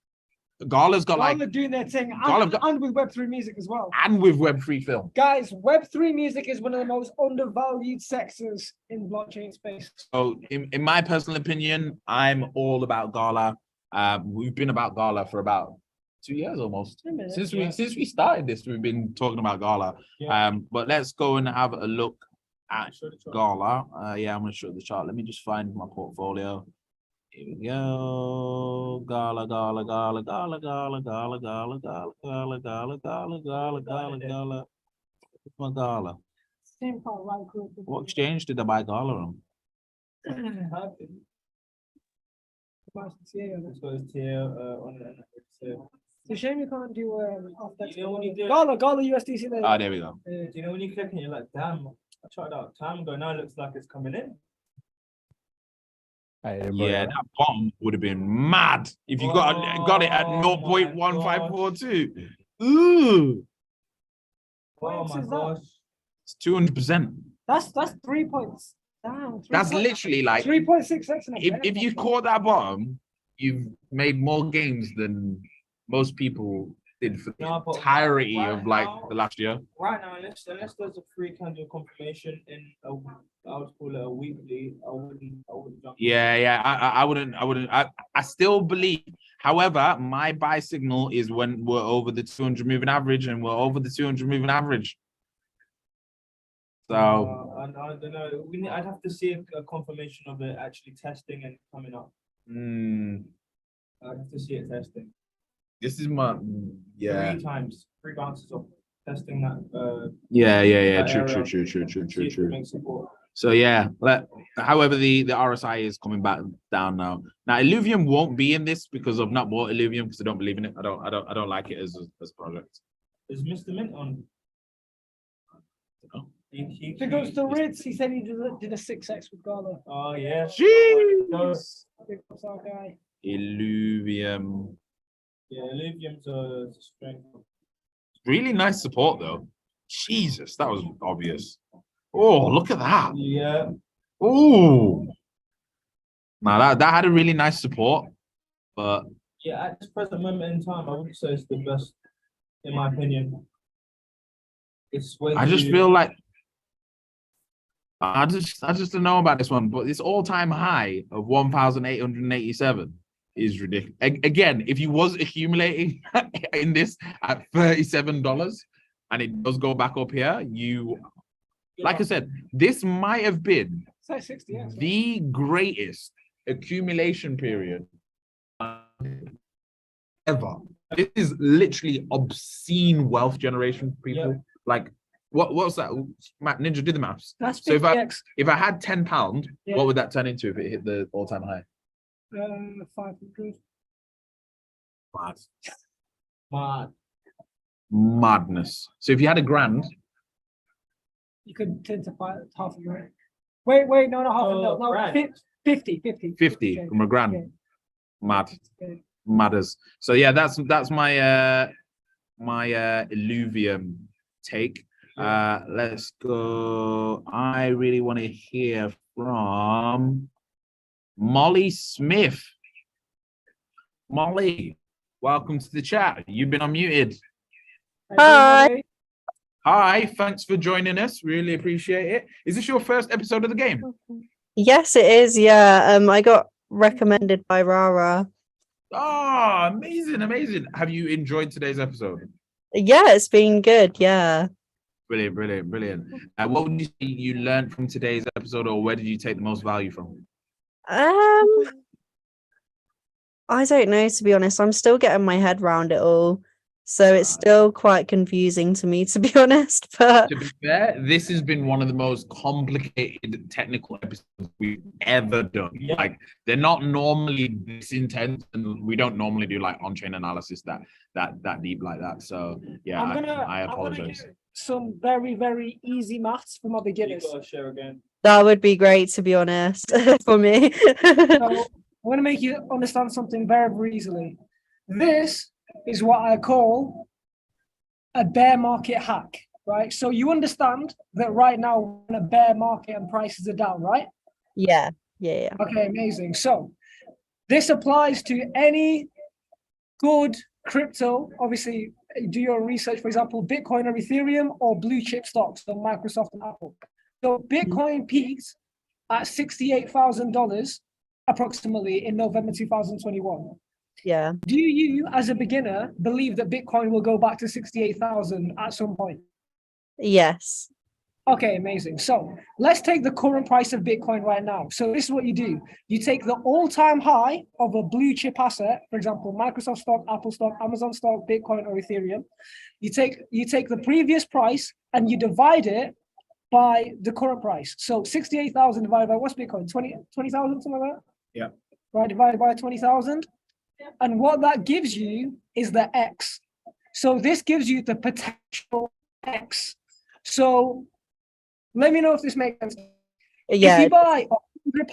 Gala's got Gala like, doing their thing, Gala and with Web3 music as well. and with Web3 film. Guys, Web3 music is one of the most undervalued sectors in blockchain space. So in my personal opinion, I'm all about Gala. We've been about Gala for about 2 years almost. Since we started this, we've been talking about Gala. Yeah. But let's go and have a look at Show the chart. Gala. Yeah, I'm gonna show the chart. Let me just find my portfolio. Here we go. Gala. Where's my Gala? Same part, right? Cool. What exchange did I buy Gala on? Let's go to tier on the It's a shame you can't do off that. You know when you do it- Gala USDC there. Ah, there we go. Do you know when you click and you're like, damn, I tried out time ago, now it looks like it's coming in. Yeah, that bottom would have been mad if you got it at Oh my 0.1542. Ooh, Oh What my is that? gosh. it's 200%. That's 3 points. Damn. That's literally like 3.6x. if you caught that bottom, you've made more games than most people did for the No, but entirety right of like now- the last year. Right now, unless there's a free candle confirmation in I would call it a weekly, I wouldn't jump. Yeah. I wouldn't. I still believe. However, my buy signal is when we're over the 200 moving average, and we're over the 200 moving average. So I don't know. I'd have to see a confirmation of it actually testing and coming up. I'd have to see it testing. this is my 3 bounces of testing that. Yeah. that True. see if it makes support. So yeah, however, the RSI is coming back down now. Now Illuvium won't be in this because I've not bought Illuvium because I don't believe in it. I don't like it as a project. Is Mr. Mint on? Oh. Because the Ritz, he said he did a 6x with Gala. Oh yeah. Jeez. Big ups our guy. Illuvium, Yeah, Illuvium's a strength. really nice support though. Jesus, that was obvious. Oh, look at that. Yeah. Oh, now that had a really nice support, but Yeah, at this present moment in time, I wouldn't say it's the best, in my opinion. It's way I just too- feel like I just don't know about this one, but this all-time high of 1,887 is ridiculous. Again, if you was accumulating in this at $37 and it does go back up here, like I said, this might have been It's like 60x. the greatest accumulation period ever. This is literally obscene wealth generation for people. Yeah. Like, what's that? Ninja, do the maths. That's So 50x. if I had £10, Yeah. what would that turn into if it hit the all-time high? 500. Mad. Mad. Madness. So if you had a grand, You could turn to half a million. Wait, no, not half a million. No, right. 50. 50 Okay. from a grand. Okay. Mad. Okay. Matters. So yeah, that's my my Illuvium take. Let's go. I really want to hear from Molly Smith. Molly, welcome to the chat. You've been unmuted. Hi. Hi, thanks for joining us. Really appreciate it. Is this your first episode of the game? Yes, it is. Yeah. I got recommended by Rara. Oh, amazing, amazing. Have you enjoyed today's episode? Yeah, it's been good. Yeah. Brilliant, brilliant, brilliant. What would you say you learned from today's episode, or where did you take the most value from? I don't know, to be honest. I'm still getting my head around it all. So it's still quite confusing to me, to be honest. But To be fair, this has been one of the most complicated technical episodes we've ever done. Yeah. Like, they're not normally this intense, and we don't normally do like on-chain analysis that deep like that. So yeah, I apologize. give some very, very easy maths for my You beginners. gotta share again. that would be great, to be honest, for me. So I want to make you understand something very, very easily. This is what I call a bear market hack, right? So you understand that right now we're in a bear market and prices are down, right? Yeah. Okay, amazing. So this applies to any good crypto. Obviously, do your research, for example, Bitcoin or Ethereum, or blue chip stocks, so Microsoft and Apple. So Bitcoin peaked at $68,000 approximately in November 2021. Yeah. Do you, as a beginner, believe that Bitcoin will go back to 68,000 at some point? Yes. Okay, amazing. So let's take the current price of Bitcoin right now. So this is what you do. You take the all-time high of a blue chip asset, for example, Microsoft stock, Apple stock, Amazon stock, Bitcoin, or Ethereum. You take the previous price and you divide it by the current price. So 68,000 divided by what's Bitcoin? 20,000, something like that? Yeah. Right, divided by 20,000. And what that gives you is the X. So this gives you the potential X. So let me know if this makes sense. Yeah. If you buy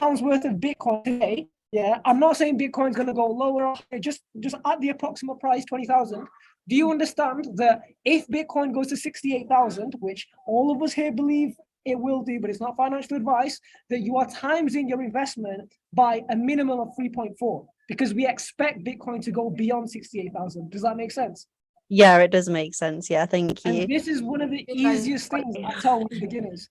£100 worth of Bitcoin today, yeah, I'm not saying Bitcoin's going to go lower or higher, just at the approximate price, 20,000. Do you understand that if Bitcoin goes to 68,000, which all of us here believe it will do, but it's not financial advice, that you are timesing your investment by a minimum of 3.4, because we expect Bitcoin to go beyond 68,000. Does that make sense? Yeah, it does make sense. Yeah, thank you. And this is one of the easiest things I tell beginners.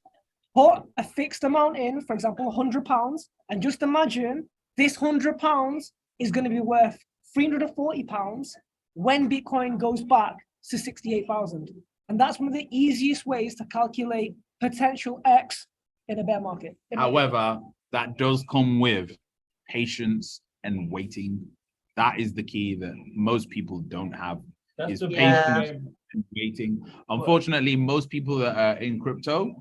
Put a fixed amount in, for example, £100, and just imagine this £100 is going to be worth £340 when Bitcoin goes back to 68,000. And that's one of the easiest ways to calculate potential X in a bear market. However, that does come with patience and waiting. That is the key that most people don't have. That's Is the patience and waiting. Unfortunately, most people that are in crypto,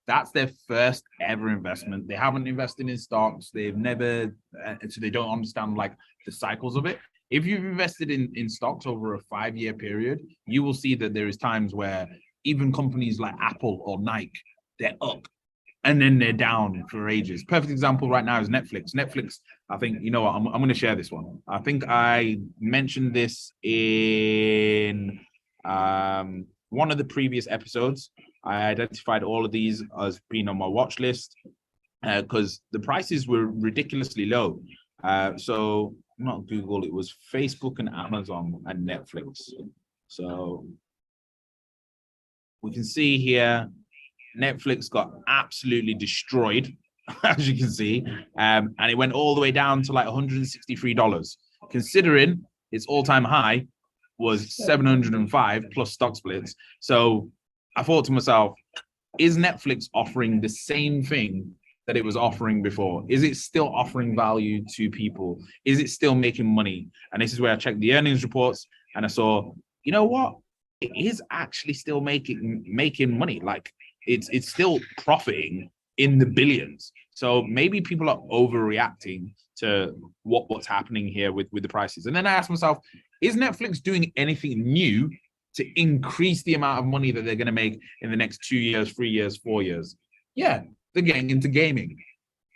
that's their first ever investment. They haven't invested in stocks. They've never, so they don't understand like the cycles of it. If you've invested in stocks over a 5-year period, you will see that there is times where even companies like Apple or Nike, they're up and then they're down for ages. Perfect example right now is Netflix. Netflix, I think, you know what, I'm going to share this one. I think I mentioned this in one of the previous episodes. I identified all of these as being on my watch list because the prices were ridiculously low. So not Google, it was Facebook and Amazon and Netflix. So we can see here, Netflix got absolutely destroyed, as you can see, and it went all the way down to like $163, considering its all-time high was 705 plus stock splits. So I thought to myself, is Netflix offering the same thing that it was offering before? Is it still offering value to people? Is it still making money? And this is where I checked the earnings reports and I saw, you know what? It is actually still making money. Like it's still profiting in the billions. So maybe people are overreacting to what's happening here with the prices. And then I asked myself, is Netflix doing anything new to increase the amount of money that they're going to make in the next 2 years, 3 years, 4 years? Yeah, they're getting into gaming.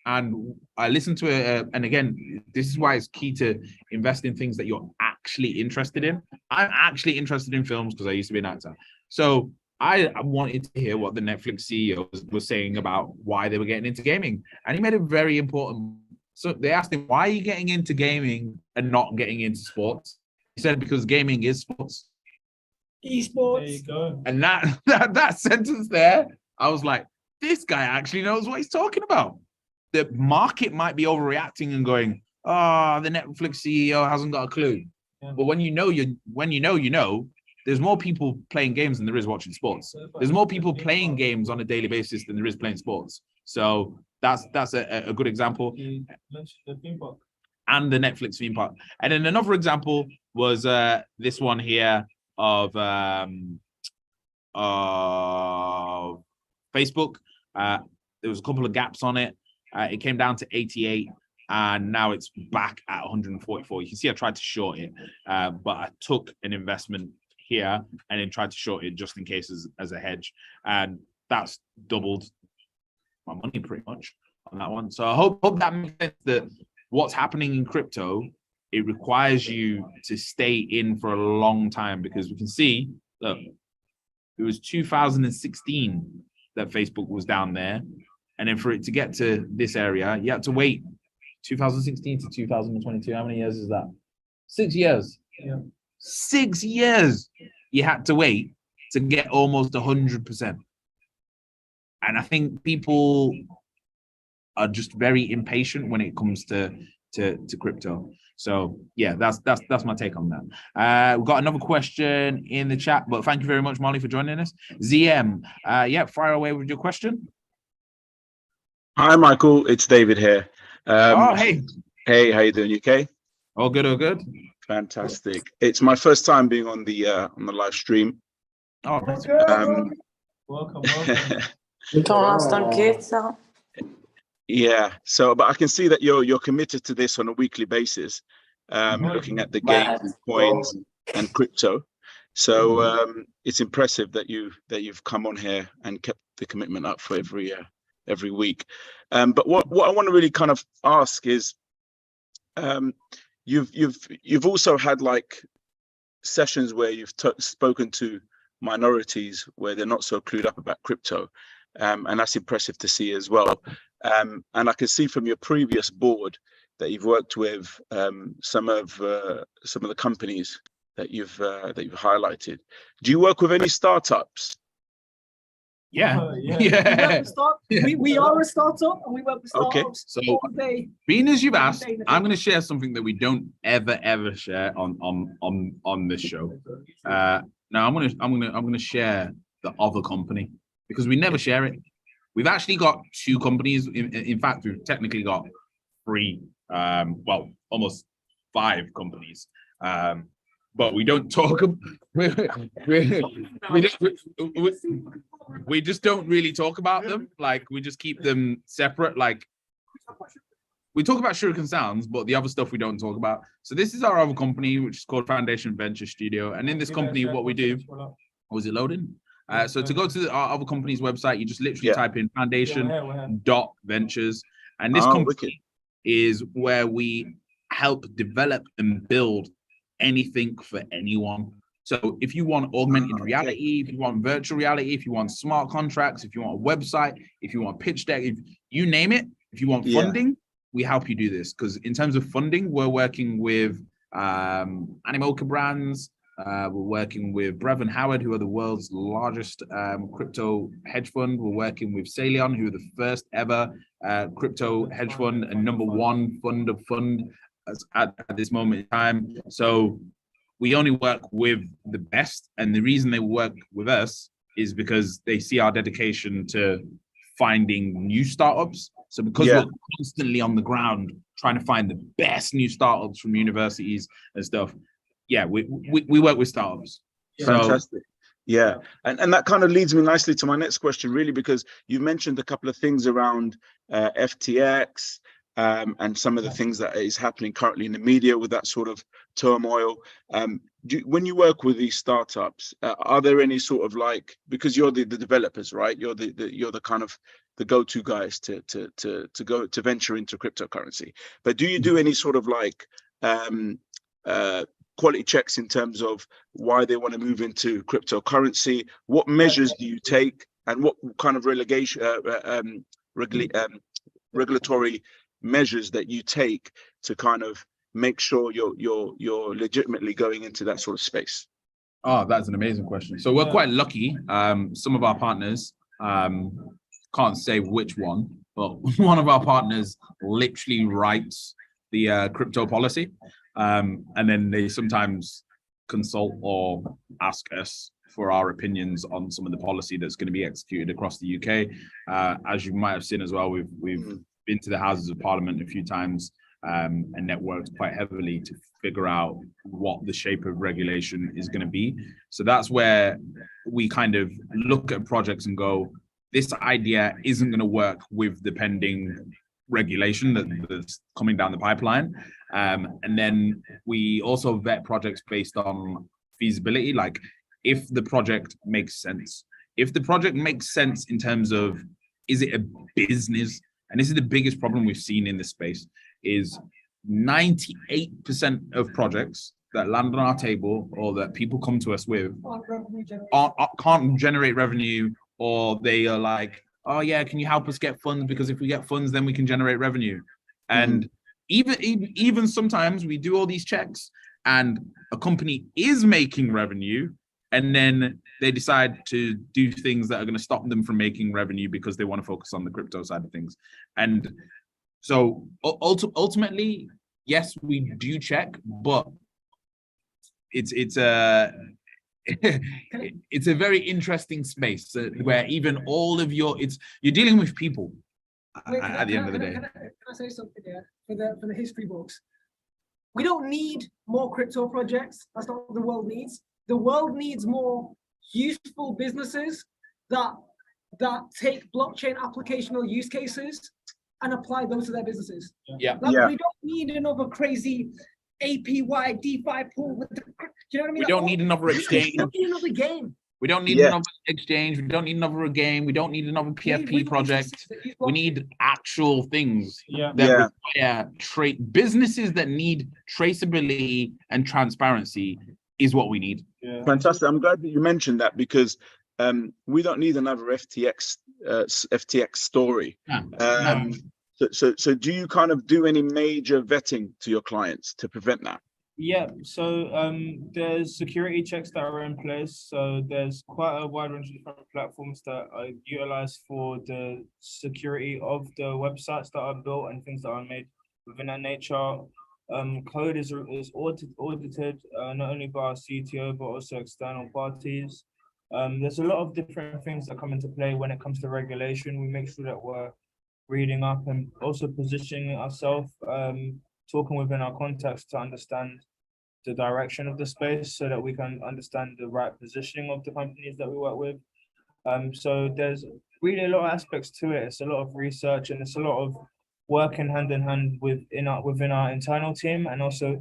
And I listened to it, and again, this is why it's key to invest in things that you're actually interested in. I'm actually interested in films because I used to be an actor. So I wanted to hear what the Netflix CEO was saying about why they were getting into gaming. And he made a very important. So they asked him, why are you getting into gaming and not getting into sports? He said, because gaming is sports. Esports. There you go. And that sentence there, I was like, this guy actually knows what he's talking about. The market might be overreacting and going, oh, the Netflix CEO hasn't got a clue. Yeah. But when you know, there's more people playing games than there is watching sports. There's more people playing games on a daily basis than there is playing sports. So that's a good example. You mentioned the theme park. And the Netflix theme park. And then another example was this one here of Facebook. There was a couple of gaps on it. It came down to 88, and now it's back at 144. You can see I tried to short it, but I took an investment here and then tried to short it just in case as a hedge, and that's doubled my money pretty much on that one. So I hope that makes sense that what's happening in crypto, it requires you to stay in for a long time, because we can see, look, it was 2016 that Facebook was down there. And then for it to get to this area, you had to wait 2016 to 2022. How many years is that? 6 years. Yeah. 6 years you had to wait to get almost 100%. And I think people are just very impatient when it comes to crypto. So yeah, that's my take on that. We've got another question in the chat, but thank you very much, Molly, for joining us. ZM, yeah, fire away with your question. Hi, Michael. It's David here. Hey. Hey, how you doing? You okay? All good, all good. Fantastic. It's my first time being on the live stream. Oh, nice. Welcome. Yeah. So, but I can see that you're committed to this on a weekly basis, looking at the games and coins and crypto. So it's impressive that you've come on here and kept the commitment up for every week. But what I want to really kind of ask is, you've also had like sessions where you've spoken to minorities where they're not so clued up about crypto, and that's impressive to see as well. And I can see from your previous board that you've worked with some of the companies that you've highlighted. Do you work with any startups? Yeah. We are a startup, and we work with startups. Okay. So all day. being as you've asked, I'm going to share something that we don't ever share on this show. Now I'm going to share the other company, because we never share it. We've actually got 2 companies. In fact, we've technically got 3, well, almost 5 companies. But we don't talk. We just don't really talk about them. Like, we just keep them separate. Like, we talk about Shuriken Sounds, but the other stuff we don't talk about. So this is our other company, which is called Foundation Venture Studio. And in this company, what we do, was it loading? So to go to our other company's website, you just literally type in foundation.ventures. And this company is where we help develop and build anything for anyone. So if you want augmented reality, if you want virtual reality, if you want smart contracts, if you want a website, if you want a pitch deck, if you name it, if you want funding, we help you do this. Because in terms of funding, we're working with Animoca brands. We're working with Brevin Howard, who are the world's largest crypto hedge fund. We're working with Salion, who are the first ever crypto hedge fund and #1 fund of fund at this moment in time. So we only work with the best, and the reason they work with us is because they see our dedication to finding new startups. So because we're constantly on the ground trying to find the best new startups from universities and stuff, we work with startups. Fantastic. Yeah, and that kind of leads me nicely to my next question, really, because you mentioned a couple of things around FTX and some of the things that is happening currently in the media with that sort of turmoil. When you work with these startups, are there any sort of like, because you're the developers, right? You're the kind of the go-to guys to go to venture into cryptocurrency. But do you do any sort of like quality checks in terms of why they want to move into cryptocurrency? What measures do you take, and what kind of regulatory measures that you take to kind of make sure you're legitimately going into that sort of space? Oh, that's an amazing question. So we're quite lucky. Some of our partners, can't say which one, but one of our partners literally writes the crypto policy. And then they sometimes consult or ask us for our opinions on some of the policy that's going to be executed across the UK. As you might have seen as well, we've been to the Houses of Parliament a few times and networked quite heavily to figure out what the shape of regulation is going to be. So that's where we kind of look at projects and go, this idea isn't going to work with the pending regulation that's coming down the pipeline. And then we also vet projects based on feasibility, like if the project makes sense. If the project makes sense in terms of, is it a business? And this is the biggest problem we've seen in this space, is 98% of projects that land on our table or that people come to us with can't generate revenue, or they are like, oh yeah, can you help us get funds? Because if we get funds, then we can generate revenue. And even sometimes we do all these checks and a company is making revenue, and then they decide to do things that are going to stop them from making revenue because they want to focus on the crypto side of things. And so ultimately, yes, we do check, but it's a it's a very interesting space where even all of you're dealing with people at the end of the day. Can I say something here for the history books? We don't need more crypto projects. That's not what the world needs. The world needs more useful businesses that take blockchain applicational use cases and apply those to their businesses. We don't need another crazy APY DeFi pool with the, you know what I mean? We don't need another exchange. We don't need another game. We don't need another exchange. We don't need another game. We don't need another PFP project. We need actual things that require businesses that need traceability and transparency is what we need. Fantastic. I'm glad that you mentioned that, because we don't need another FTX story. So do you kind of do any major vetting to your clients to prevent that? Yeah, so there's security checks that are in place. So there's quite a wide range of different platforms that are utilized for the security of the websites that are built and things that are made within that nature. Code is audited not only by our CTO, but also external parties. There's a lot of different things that come into play when it comes to regulation. We make sure that we're reading up and also positioning ourselves, talking within our contacts to understand the direction of the space so that we can understand the right positioning of the companies that we work with. So there's really a lot of aspects to it. It's a lot of research and it's a lot of working hand in hand within our internal team, and also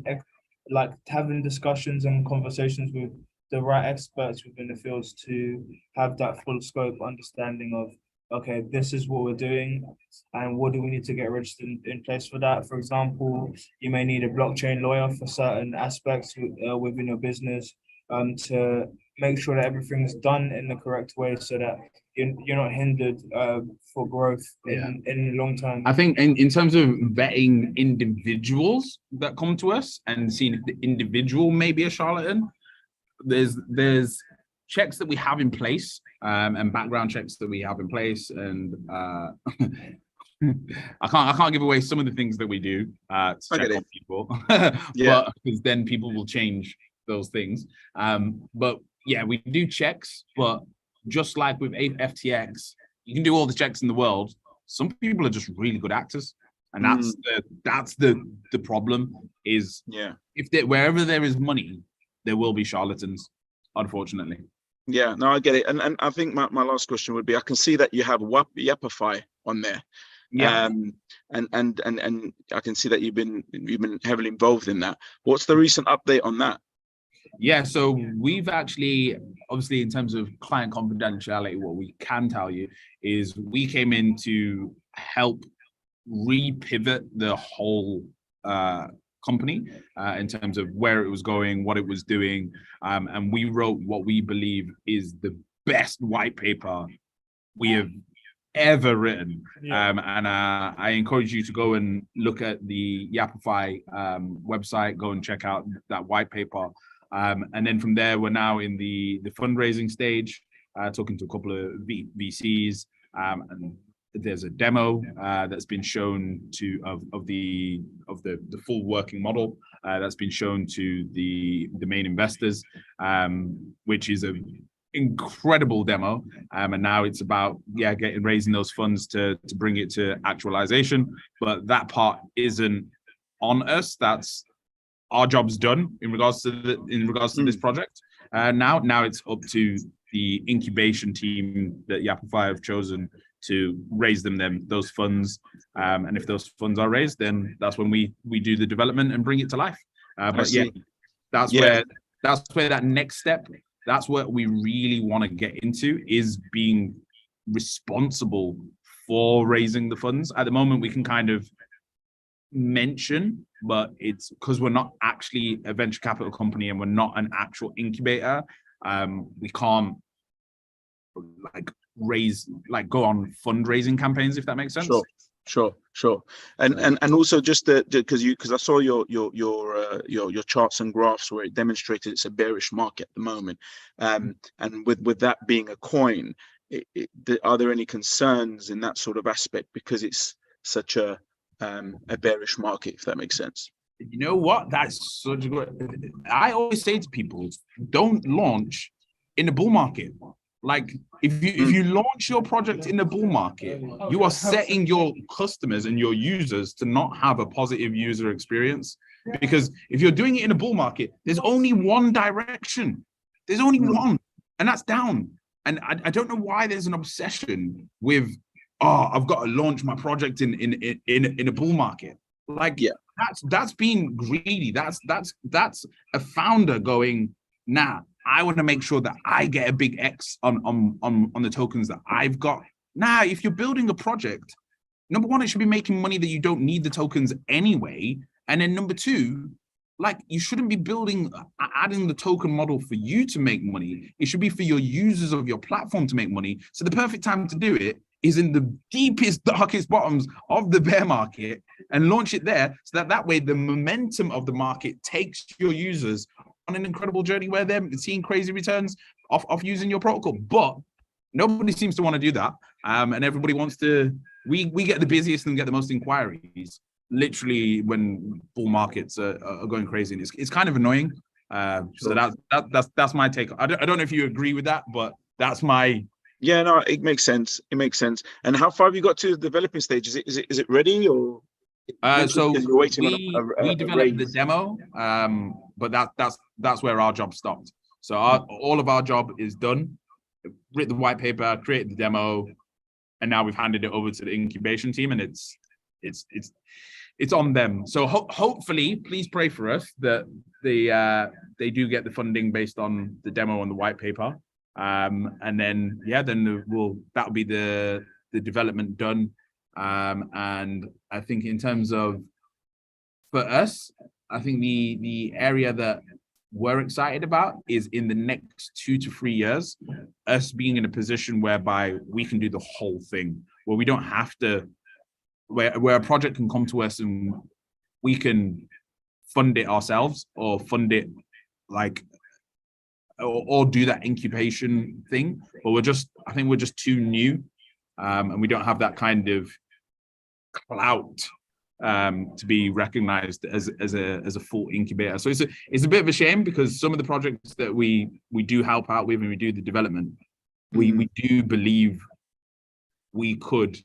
like having discussions and conversations with the right experts within the fields to have that full scope understanding of, okay, this is what we're doing and what do we need to get registered in place for that. For example, you may need a blockchain lawyer for certain aspects within your business to make sure that everything's done in the correct way so that you're not hindered for growth in the long term. I think in terms of vetting individuals that come to us and seeing if the individual may be a charlatan, there's checks that we have in place and background checks that we have in place, and I can't give away some of the things that we do to check on people, but because then people will change those things. But yeah, we do checks, but just like with FTX, you can do all the checks in the world. Some people are just really good actors, and that's the problem. Is if wherever there is money, there will be charlatans, unfortunately. Yeah, no, I get it. And I think my last question would be, I can see that you have Yapify on there. Yeah. And I can see that you've been heavily involved in that. What's the recent update on that? Yeah, so we've actually, obviously, in terms of client confidentiality, what we can tell you is we came in to help repivot the whole company in terms of where it was going, what it was doing, and we wrote what we believe is the best white paper we have ever written. And I encourage you to go and look at the Yapify website, go and check out that white paper. And then from there, we're now in the fundraising stage, talking to a couple of VCs, and there's a demo that's been shown of the full working model that's been shown to the main investors, which is an incredible demo. And now it's about raising those funds to bring it to actualization. But that part isn't on us. That's our job's done in regards to this project. Now it's up to the incubation team that Yapify have chosen to raise those funds, and if those funds are raised, then that's when we do the development and bring it to life. But yeah, that's where that next step, that's what we really want to get into, is being responsible for raising the funds. At the moment, we can kind of mention, but it's because we're not actually a venture capital company and we're not an actual incubator. We can't go on fundraising campaigns, if that makes sense. Sure. And also just because I saw your charts and graphs where it demonstrated it's a bearish market at the moment, and with that being a coin, are there any concerns in that sort of aspect because it's such a bearish market, if that makes sense? You know what? That's such a good. I always say to people, don't launch in the bull market. Like if you launch your project in the bull market, you are setting your customers and your users to not have a positive user experience. Because if you're doing it in a bull market, there's only one direction. There's only one, and that's down. And I don't know why there's an obsession with, I've got to launch my project in a bull market. Like that's being greedy. That's a founder going, nah, I want to make sure that I get a big X on the tokens that I've got. Now, if you're building a project, number one, it should be making money that you don't need the tokens anyway. And then number two, like, you shouldn't be adding the token model for you to make money. It should be for your users of your platform to make money. So the perfect time to do it is in the deepest, darkest bottoms of the bear market and launch it there, so that way the momentum of the market takes your users on an incredible journey where they're seeing crazy returns off using your protocol. But nobody seems to want to do that, and everybody wants to. We get the busiest and get the most inquiries literally when bull markets are going crazy, and it's kind of annoying. So that's my take. I don't know if you agree with that, but that's my. Yeah, no, it makes sense. It makes sense. And how far have you got to the developing stage? Is it ready, or? So you're waiting we developed the demo, but that's where our job stopped. So all of our job is done. Write the white paper, create the demo, and now we've handed it over to the incubation team, and it's on them. So hopefully, please pray for us that they do get the funding based on the demo and the white paper, and then that'll be the development done. And I think in terms of, for us, I think the area that we're excited about is in the next 2 to 3 years, us being in a position whereby we can do the whole thing, where we don't have to, where a project can come to us and we can fund it ourselves, or fund it or do that incubation thing. But I think we're just too new, and we don't have that kind of clout to be recognized as a full incubator. So it's a bit of a shame, because some of the projects that we do help out with and we do the development, we do believe we could,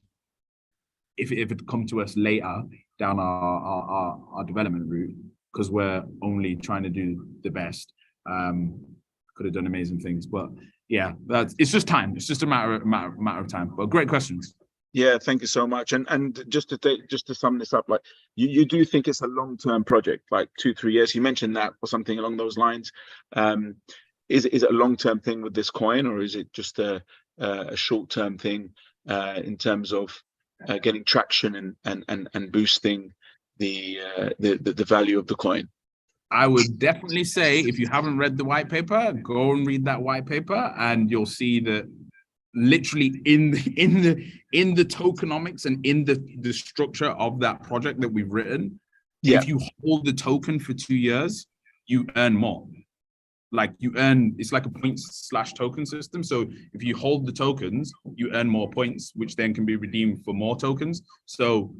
if it had come to us later down our development route, because we're only trying to do the best, could have done amazing things. But yeah, it's just time. It's just a matter of time. But great questions. Yeah, thank you so much. And just to sum this up, like you do think it's a long-term project, like 2-3 years. You mentioned that or something along those lines. Is it a long-term thing with this coin, or is it just a short-term thing in terms of getting traction and boosting the value of the coin? I would definitely say, if you haven't read the white paper, go and read that white paper, and you'll see that literally in the tokenomics and in the structure of that project that we've written, if you hold the token for 2 years, you earn more. Like it's like a points/token system. So if you hold the tokens, you earn more points, which then can be redeemed for more tokens. So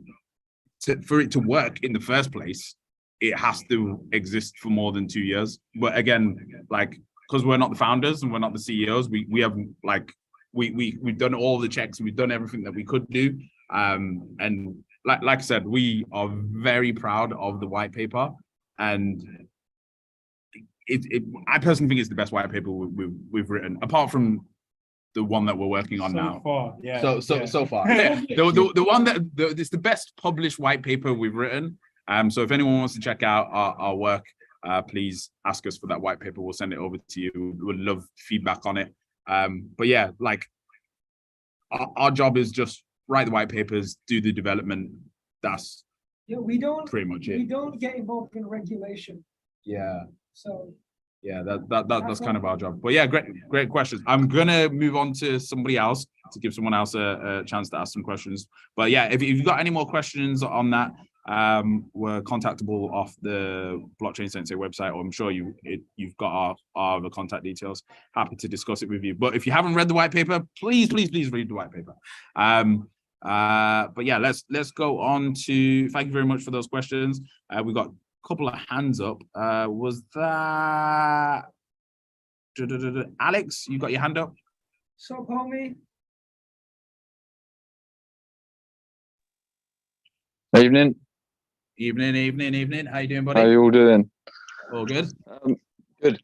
for it to work in the first place, it has to exist for more than 2 years. But again, like, because we're not the founders and we're not the CEOs, we haven't, like, we've done all the checks, we've done everything that we could do. And like I said, we are very proud of the white paper, and I personally think it's the best white paper we've written, apart from the one that we're working on now. Far, yeah. So far, yeah. The one that it's the best published white paper we've written. So if anyone wants to check out our work, please ask us for that white paper. We'll send it over to you. We would love feedback on it. But yeah, like our job is just write the white papers, do the development. That's we don't pretty much it. We don't get involved in regulation. Yeah. So yeah, that's kind of our job. But yeah, great questions. I'm gonna move on to somebody else to give someone else a chance to ask some questions. But yeah, if you've got any more questions on that, we're contactable off the Blockchain Sensei website, or I'm sure you've got our contact details. Happy to discuss it with you. But if you haven't read the white paper, please read the white paper. But yeah, let's go on to, thank you very much for those questions. We got a couple of hands up. Was that Alex? You got your hand up? so homie. Evening. Evening. How you doing, buddy? How you all doing? All good. Good.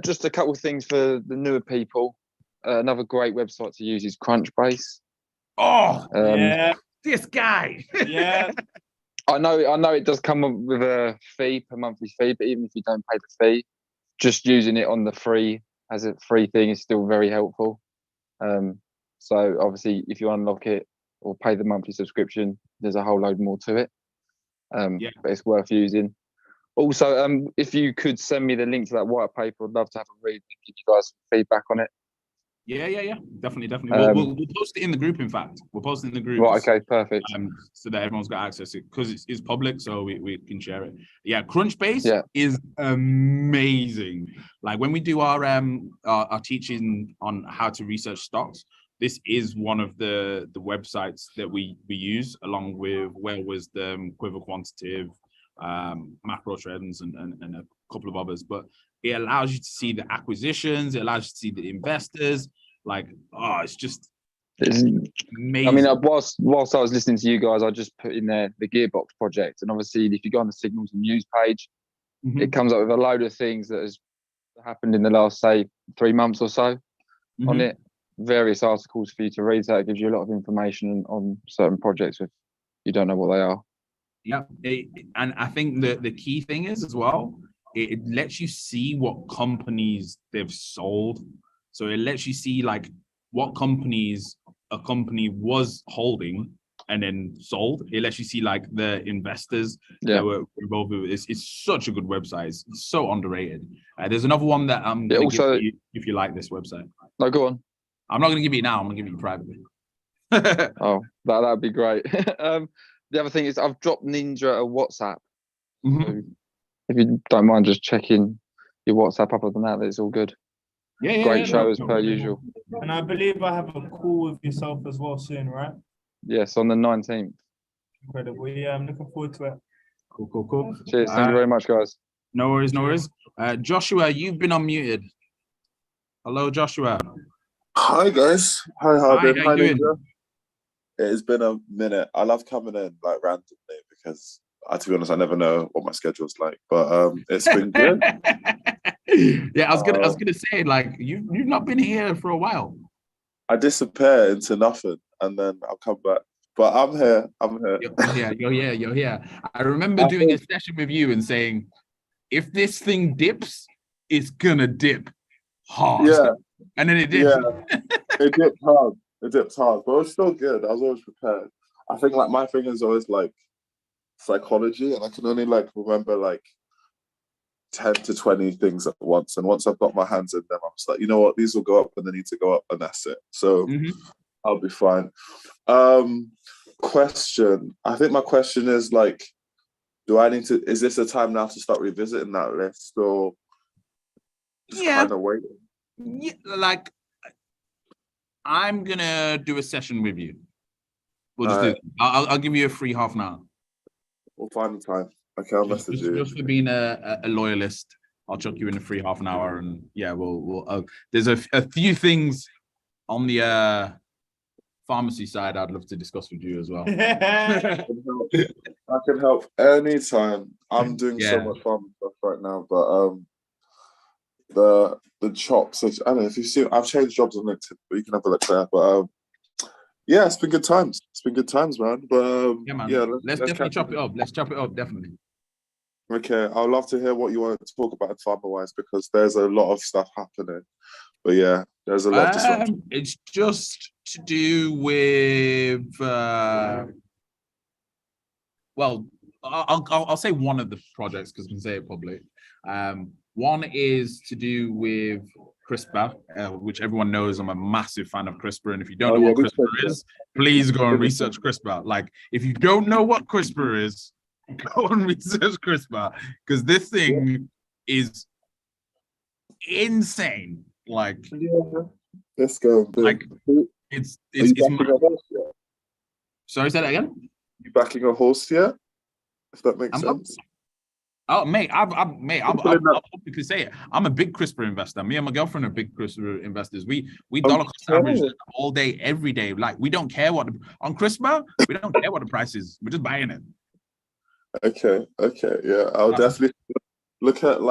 Just a couple of things for the newer people. Another great website to use is Crunchbase. Oh, yeah. This guy. Yeah. I know it does come up with a fee, per monthly fee, but even if you don't pay the fee, just using it on the free as a free thing is still very helpful. So obviously, if you unlock it or pay the monthly subscription, there's a whole load more to it. But it's worth using. Also, if you could send me the link to that white paper, I'd love to have a read and give you guys some feedback on it. Yeah. Definitely. We'll post it in the group. In fact, we'll post it in the group. Right. Okay. Perfect. So that everyone's got access to it, because it's public, so we can share it. Yeah, Crunchbase is amazing. Like when we do our teaching on how to research stocks, this is one of the websites that we use, along with Whale Wisdom, Quiver Quantitative, Macro Trends, and a couple of others. But it allows you to see the acquisitions, it allows you to see the investors. Like, it's just amazing. I mean, whilst I was listening to you guys, I just put in there the Gearbox project, and obviously, if you go on the Signals and News page, it comes up with a load of things that has happened in the last, say, 3 months or so on it. Various articles for you to read, so it gives you a lot of information on certain projects if you don't know what they are. Yeah, and I think the key thing is as well, it lets you see what companies they've sold. So it lets you see like what companies a company was holding and then sold. It lets you see like the investors that were involved with it. It's such a good website. It's so underrated. There's another one that I'm going to give you if you like this website. No, go on. I'm not going to give you it now. I'm going to give you privately. Oh, that'd be great. The other thing is I've dropped Ninja a WhatsApp. So if you don't mind just checking your WhatsApp, other than that, it's all good. Great show as per usual. And I believe I have a call with yourself as well soon, right? Yes, on the 19th. Incredible. Yeah, I'm looking forward to it. Cool. Cheers. Thank you very much, guys. No worries. Joshua, you've been unmuted. Hello, Joshua. Hi, guys. Hi, Harding. Hi, how you doing? Ninja. It has been a minute. I love coming in like randomly because, to be honest, I never know what my schedule's like. But it's been good. Yeah, I was gonna say, like, you've not been here for a while. I disappear into nothing, and then I'll come back. But I'm here. You're here. I remember doing a session with you and saying, if this thing dips, it's gonna dip hard. Yeah. And then it did. Yeah, it dipped hard. It dipped hard, but it was still good. I was always prepared. I think like my thing is always like psychology, and I can only like remember like 10 to 20 things at once. And once I've got my hands in them, I'm just like, you know what, these will go up when they need to go up, and that's it. So I'll be fine. Question. I think my question is like, is this a time now to start revisiting that list, or just kind of waiting? Yeah, like I'm gonna do a session with you. We'll just do it. I'll give you a free half an hour. We'll find the time. Okay, I'll message you. Just for being a loyalist, I'll chuck you in a free half an hour, and yeah, we'll there's a few things on the pharmacy side I'd love to discuss with you as well. I can help anytime. I'm doing so much pharma stuff right now, but the chops. I don't know if you see. I've changed jobs on LinkedIn, but you can have a look there. But yeah, it's been good times. It's been good times, man. But yeah, man. Yeah, let's definitely chop it up. Let's chop it up, definitely. Okay, I'd love to hear what you want to talk about pharma-wise, because there's a lot of stuff happening. But yeah, there's a lot of disruption. It's just to do with well, I'll say one of the projects because I can say it public. One is to do with CRISPR, which everyone knows I'm a massive fan of CRISPR. And if you don't know what CRISPR is, please go and research CRISPR. Like, if you don't know what CRISPR is, go and research CRISPR, because this thing is insane. Like, let's go. Like, it's sorry, say that again. You backing a horse here? If that makes sense. Oh, mate, I'll publicly say it. I'm a big CRISPR investor. Me and my girlfriend are big CRISPR investors. We dollar cost average all day, every day. Like, we don't care on CRISPR, we don't care what the price is. We're just buying it. Okay, yeah. I'll definitely look at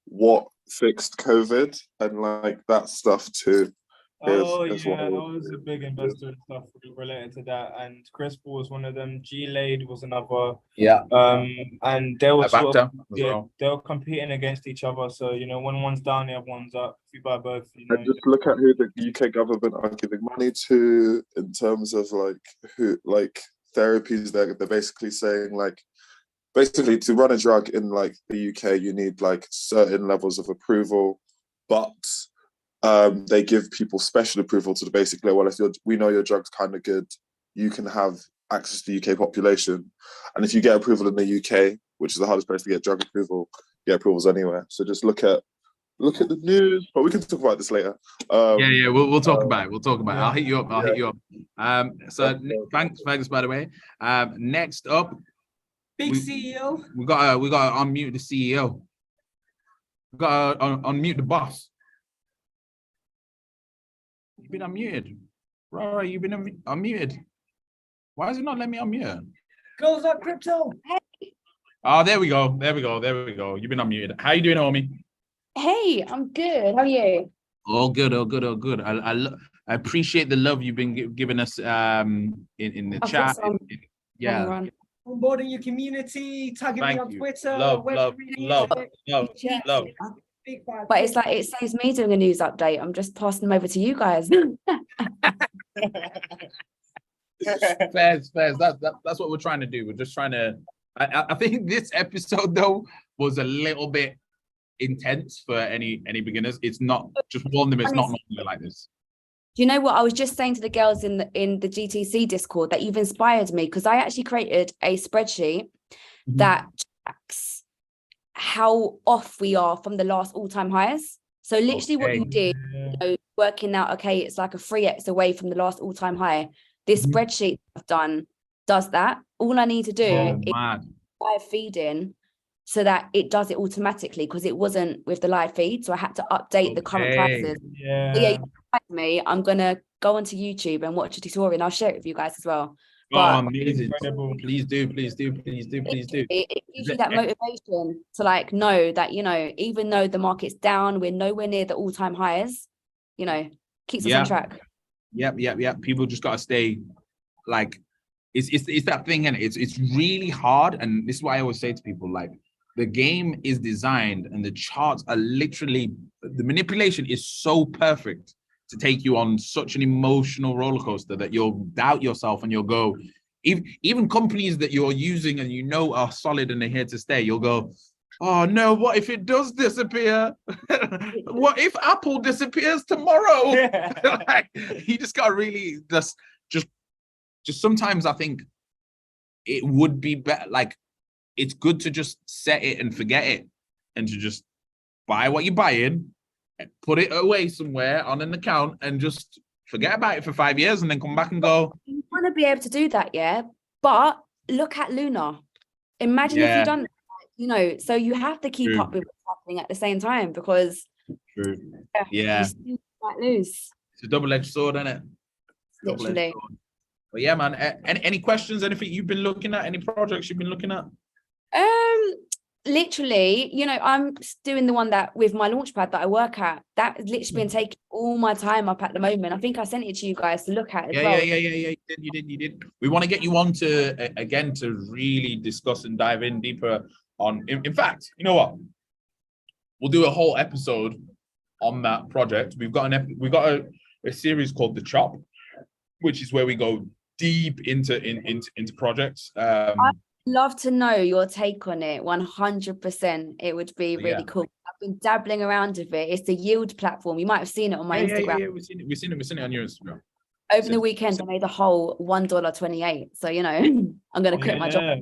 what fixed COVID and like that stuff too. Oh yeah, I was a big investor in stuff related to that, and CRISPR was one of them. G-Lade was another. Yeah. And they were they were competing against each other. So when one's down, the other one's up. If you buy both, And just look at who the UK government are giving money to in terms of therapies. They're basically saying basically to run a drug in like the UK, you need like certain levels of approval, but they give people special approval to basically, well, if we know your drug's kind of good, you can have access to the UK population. And if you get approval in the UK, which is the hardest place to get drug approval, you get approvals anywhere. So just look at the news, but we can talk about this later. We'll talk about it. We'll talk about it. I'll hit you up. So thanks by the way. Next up, Big CEO. We got to unmute the CEO. We got to unmute the boss. You've been unmuted. Right, you've been unmuted. Why is it not letting me unmute? Goes up crypto. Hey. Oh, there we go. You've been unmuted. How you doing, homie? Hey, I'm good. How are you? All good. I appreciate the love you've been giving us in the chat. Onboarding your community, tagging me on Twitter. Love. But it's like, it saves me doing a news update. I'm just passing them over to you guys. Fairs. That's what we're trying to do. We're just trying to. I think this episode though was a little bit intense for any beginners. It's not, just warn them, it's not normally like this. Do you know what I was just saying to the girls in the GTC Discord, that you've inspired me, because I actually created a spreadsheet that tracks how off we are from the last all-time highs. So literally what you did, working out, okay, it's like a 3x away from the last all-time high. This spreadsheet I've done does that. All I need to do is live feeding so that it does it automatically, because it wasn't with the live feed. So I had to update the current prices. Yeah, me, I'm gonna go onto YouTube and watch a tutorial, and I'll share it with you guys as well. Oh, But amazing. Please do, please do, please do, please do. it gives you that motivation to like know that, you know, even though the market's down, we're nowhere near the all-time highs, you know, keeps us on track. Yep. People just gotta stay like it's that thing, and it's really hard. And this is why I always say to people, like, the game is designed and the charts are literally, the manipulation is so perfect to take you on such an emotional roller coaster that you'll doubt yourself and you'll go, even companies that you're using and you know are solid and they're here to stay, you'll go, oh no, what if it does disappear? What if Apple disappears tomorrow? Like, you just gotta really just sometimes I think it would be better, like, it's good to just set it and forget it, and to just buy what you're buying, put it away somewhere on an account, and just forget about it for 5 years, and then come back and go. You want to be able to do that, yeah. But look at Luna. Imagine if you'd done that, you know. So you have to keep up with what's happening at the same time, because Yeah, you might lose. it's a double-edged sword, isn't it? Literally. But yeah, man. Any questions? Anything you've been looking at? Any projects you've been looking at? Literally, you know, I'm doing the one that with my launchpad that I work at. That has literally been taking all my time up at the moment. I think I sent it to you guys to look at as well. Yeah. You did. We want to get you on to again to really discuss and dive in deeper on. In fact, you know what? We'll do a whole episode on that project. We've got a series called The Chop, which is where we go deep into projects. I'd love to know your take on it. 100%. It would be really cool. I've been dabbling around with it. It's a yield platform. You might have seen it on my Instagram. Yeah, we've seen it on your Instagram. Over the weekend, I made a whole $1.28. So, you know, I'm going to quit my job.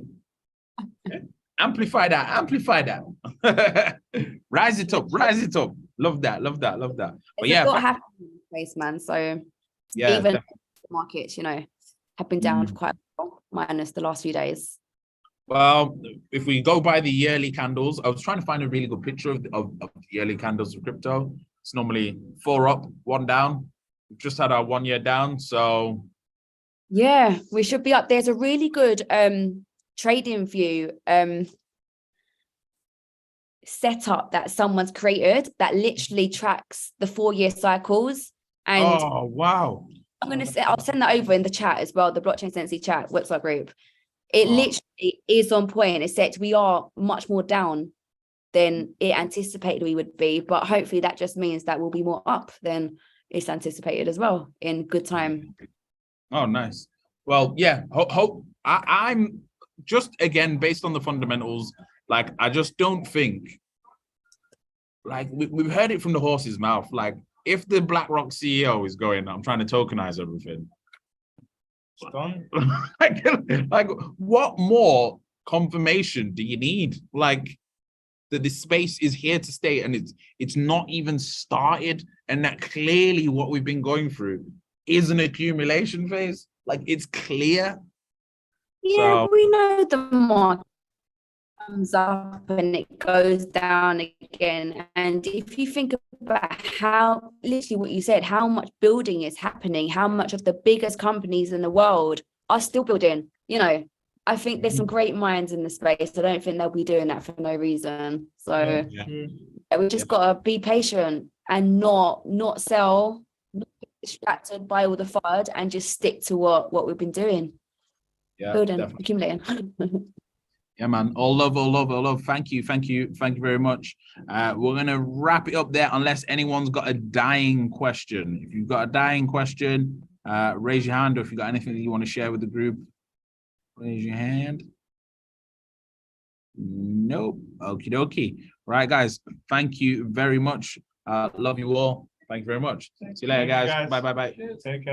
Amplify that. Rise it up. Love that. But It's a lot happening in the space, man. So even the markets, you know, have been down for quite a while, minus the last few days. Well, if we go by the yearly candles, I was trying to find a really good picture of the yearly candles of crypto. It's normally 4 up, 1 down. We've just had our 1 year down, so yeah, we should be up. There's a really good trading view setup that someone's created that literally tracks the 4-year cycles. And oh wow, I'll send that over in the chat as well, the Blockchain Sensei chat WhatsApp group. It literally is on point. It said we are much more down than it anticipated we would be, but hopefully that just means that we'll be more up than it's anticipated as well in good time. Oh, nice. Well, yeah, I'm just, again, based on the fundamentals, like, I just don't think, like, we've heard it from the horse's mouth, like, if the BlackRock CEO is going, I'm trying to tokenize everything. like what more confirmation do you need? Like, that the space is here to stay, and it's not even started, and that clearly what we've been going is an accumulation phase. Like, it's clear. Yeah, so we know the market comes up and it goes down again. And if you think about how, literally what you said, how much building is happening, how much of the biggest companies in the world are still building, you know, I think there's some great minds in the space. I don't think they'll be doing that for no reason. So we just got to be patient and not sell, not get distracted by all the FUD, and just stick to what we've been doing. Yeah, building, definitely. Accumulating. Yeah, man. All love. Thank you very much. We're gonna wrap it up there, unless anyone's got a dying question. If you've got a dying question, raise your hand, or if you've got anything that you want to share with the group, raise your hand. Nope. Okie dokie. Right, guys. Thank you very much. Love you all. Thank you very much. See you later, guys. Bye. Take care.